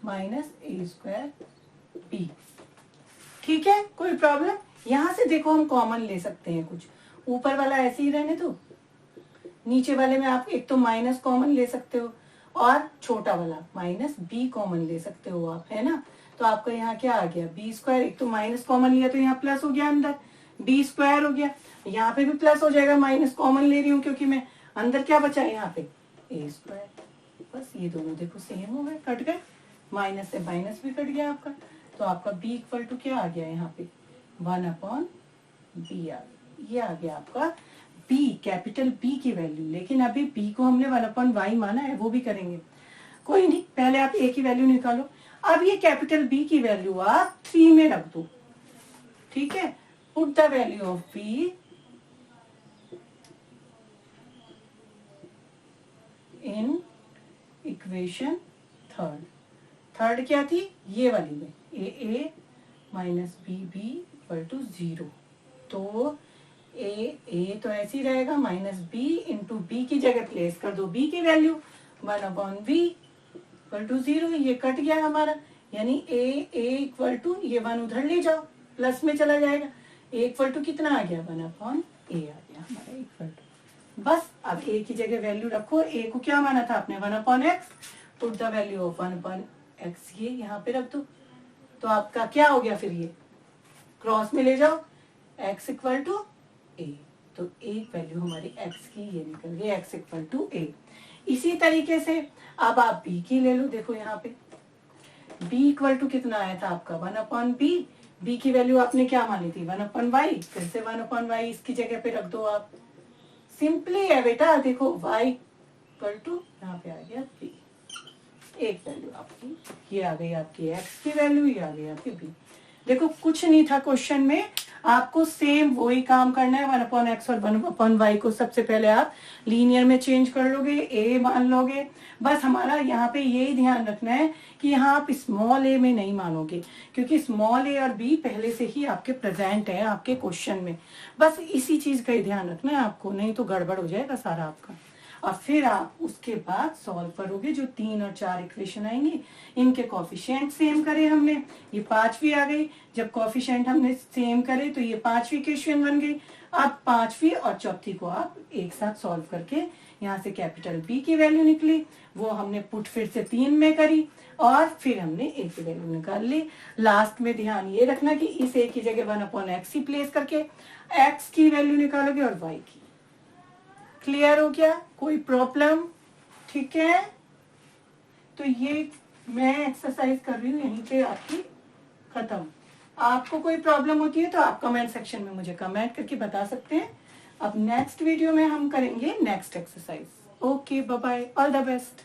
minus a square b. ठीक है, कोई प्रॉब्लम। यहां से देखो हम कॉमन ले सकते हैं कुछ, ऊपर वाला ऐसे ही रहने दो, नीचे वाले में आप एक तो माइनस कॉमन ले सकते हो और छोटा वाला माइनस बी कॉमन ले सकते हो आप, है ना। तो आपका यहाँ क्या आ गया, बी स्क्वायर, एक तो माइनस कॉमन लिया तो यहाँ प्लस हो गया, अंदर बी स्क्वायर हो गया, यहाँ पे भी प्लस हो जाएगा, माइनस कॉमन ले रही हूँ क्योंकि मैं, अंदर क्या बचा है यहाँ पे ए स्क्वायर। बस ये दोनों देखो सेम हो गए, कट गए, माइनस से माइनस भी कट गया आपका, तो आपका b इक्वल टू क्या आ गया यहाँ पे 1 अपॉन बी आ गया। ये आ गया आपका b, कैपिटल B की वैल्यू। लेकिन अभी b को हमने 1 अपॉन y माना है, वो भी करेंगे, कोई नहीं, पहले आप a की वैल्यू निकालो। अब ये कैपिटल B की वैल्यू आप 3 में रख दो। ठीक है, put the value of b in equation third क्या थी, ये वाली में a minus b equal to 0, तो a तो ऐसे ही रहेगा, माइनस b इंटू बी की जगह प्लेस कर दो b की वैल्यू 1 अपॉन b इक्वल टू 0, ये कट गया हमारा, यानी a इक्वल टू, ये 1 उधर ले जाओ प्लस में चला जाएगा, a इक्वल टू कितना आ गया 1 अपॉन a आ गया हमारा इक्वल टू। बस अब a की जगह वैल्यू रखो, a को क्या माना था आपने 1 upon x, put the value of 1 upon x, ये यहाँ पे रख दो, तो आपका क्या हो गया, फिर ये क्रॉस में ले जाओ x इक्वल टू a, तो एक वैल्यू हमारी x की ये निकल गई, x इक्वल टू a। इसी तरीके से अब आप b की ले लो, देखो यहाँ पे b इक्वल टू कितना आया था आपका 1 अपॉन b की वैल्यू आपने क्या मानी थी 1 अपॉन y, फिर से 1 अपॉन y इसकी जगह पे रख दो आप, सिंपली है बेटा, देखो y इक्वल टू यहाँ पे आ गया b, एक वैल्यू आपकी, ये आ गई आपकी x की वैल्यू, ये आ गई आपकी b। देखो कुछ नहीं था क्वेश्चन में, आपको सेम वही काम करना है, 1 अपॉन एक्स और 1 अपॉन वाई को सबसे पहले आप लीनियर में चेंज कर लोगे, a मान लोगे। बस हमारा यहाँ पे यही ध्यान रखना है कि यहाँ आप स्मॉल a में नहीं मानोगे, क्योंकि स्मॉल a और b पहले से ही आपके प्रेजेंट है आपके क्वेश्चन में। बस इसी चीज का ही ध्यान रखना है आपको, नहीं तो गड़बड़ हो जाएगा सारा आपका। और फिर आप उसके बाद सॉल्व करोगे, जो 3 और 4 इक्वेशन आएंगी, इनके कोफिशिएंट सेम करे हमने, ये 5वीं आ गई, जब कोफिशिएंट हमने सेम करे तो ये 5वीं इक्वेशन बन गई। अब 5वीं और चौथी को आप एक साथ सॉल्व करके यहाँ से कैपिटल B की वैल्यू निकली, वो हमने पुट फिर से 3 में करी और फिर हमने A की वैल्यू निकाल ली। लास्ट में ध्यान ये रखना कि इस A की जगह 1 अपॉन x ही प्लेस करके x की वैल्यू निकालोगे और y की। क्लियर हो गया? कोई प्रॉब्लम? ठीक है, तो ये मैं एक्सरसाइज कर रही हूँ यहीं पे आपकी खत्म। आपको कोई प्रॉब्लम होती है तो आप कमेंट सेक्शन में मुझे कमेंट करके बता सकते हैं। अब नेक्स्ट वीडियो में हम करेंगे next exercise. Okay, bye bye, all the best.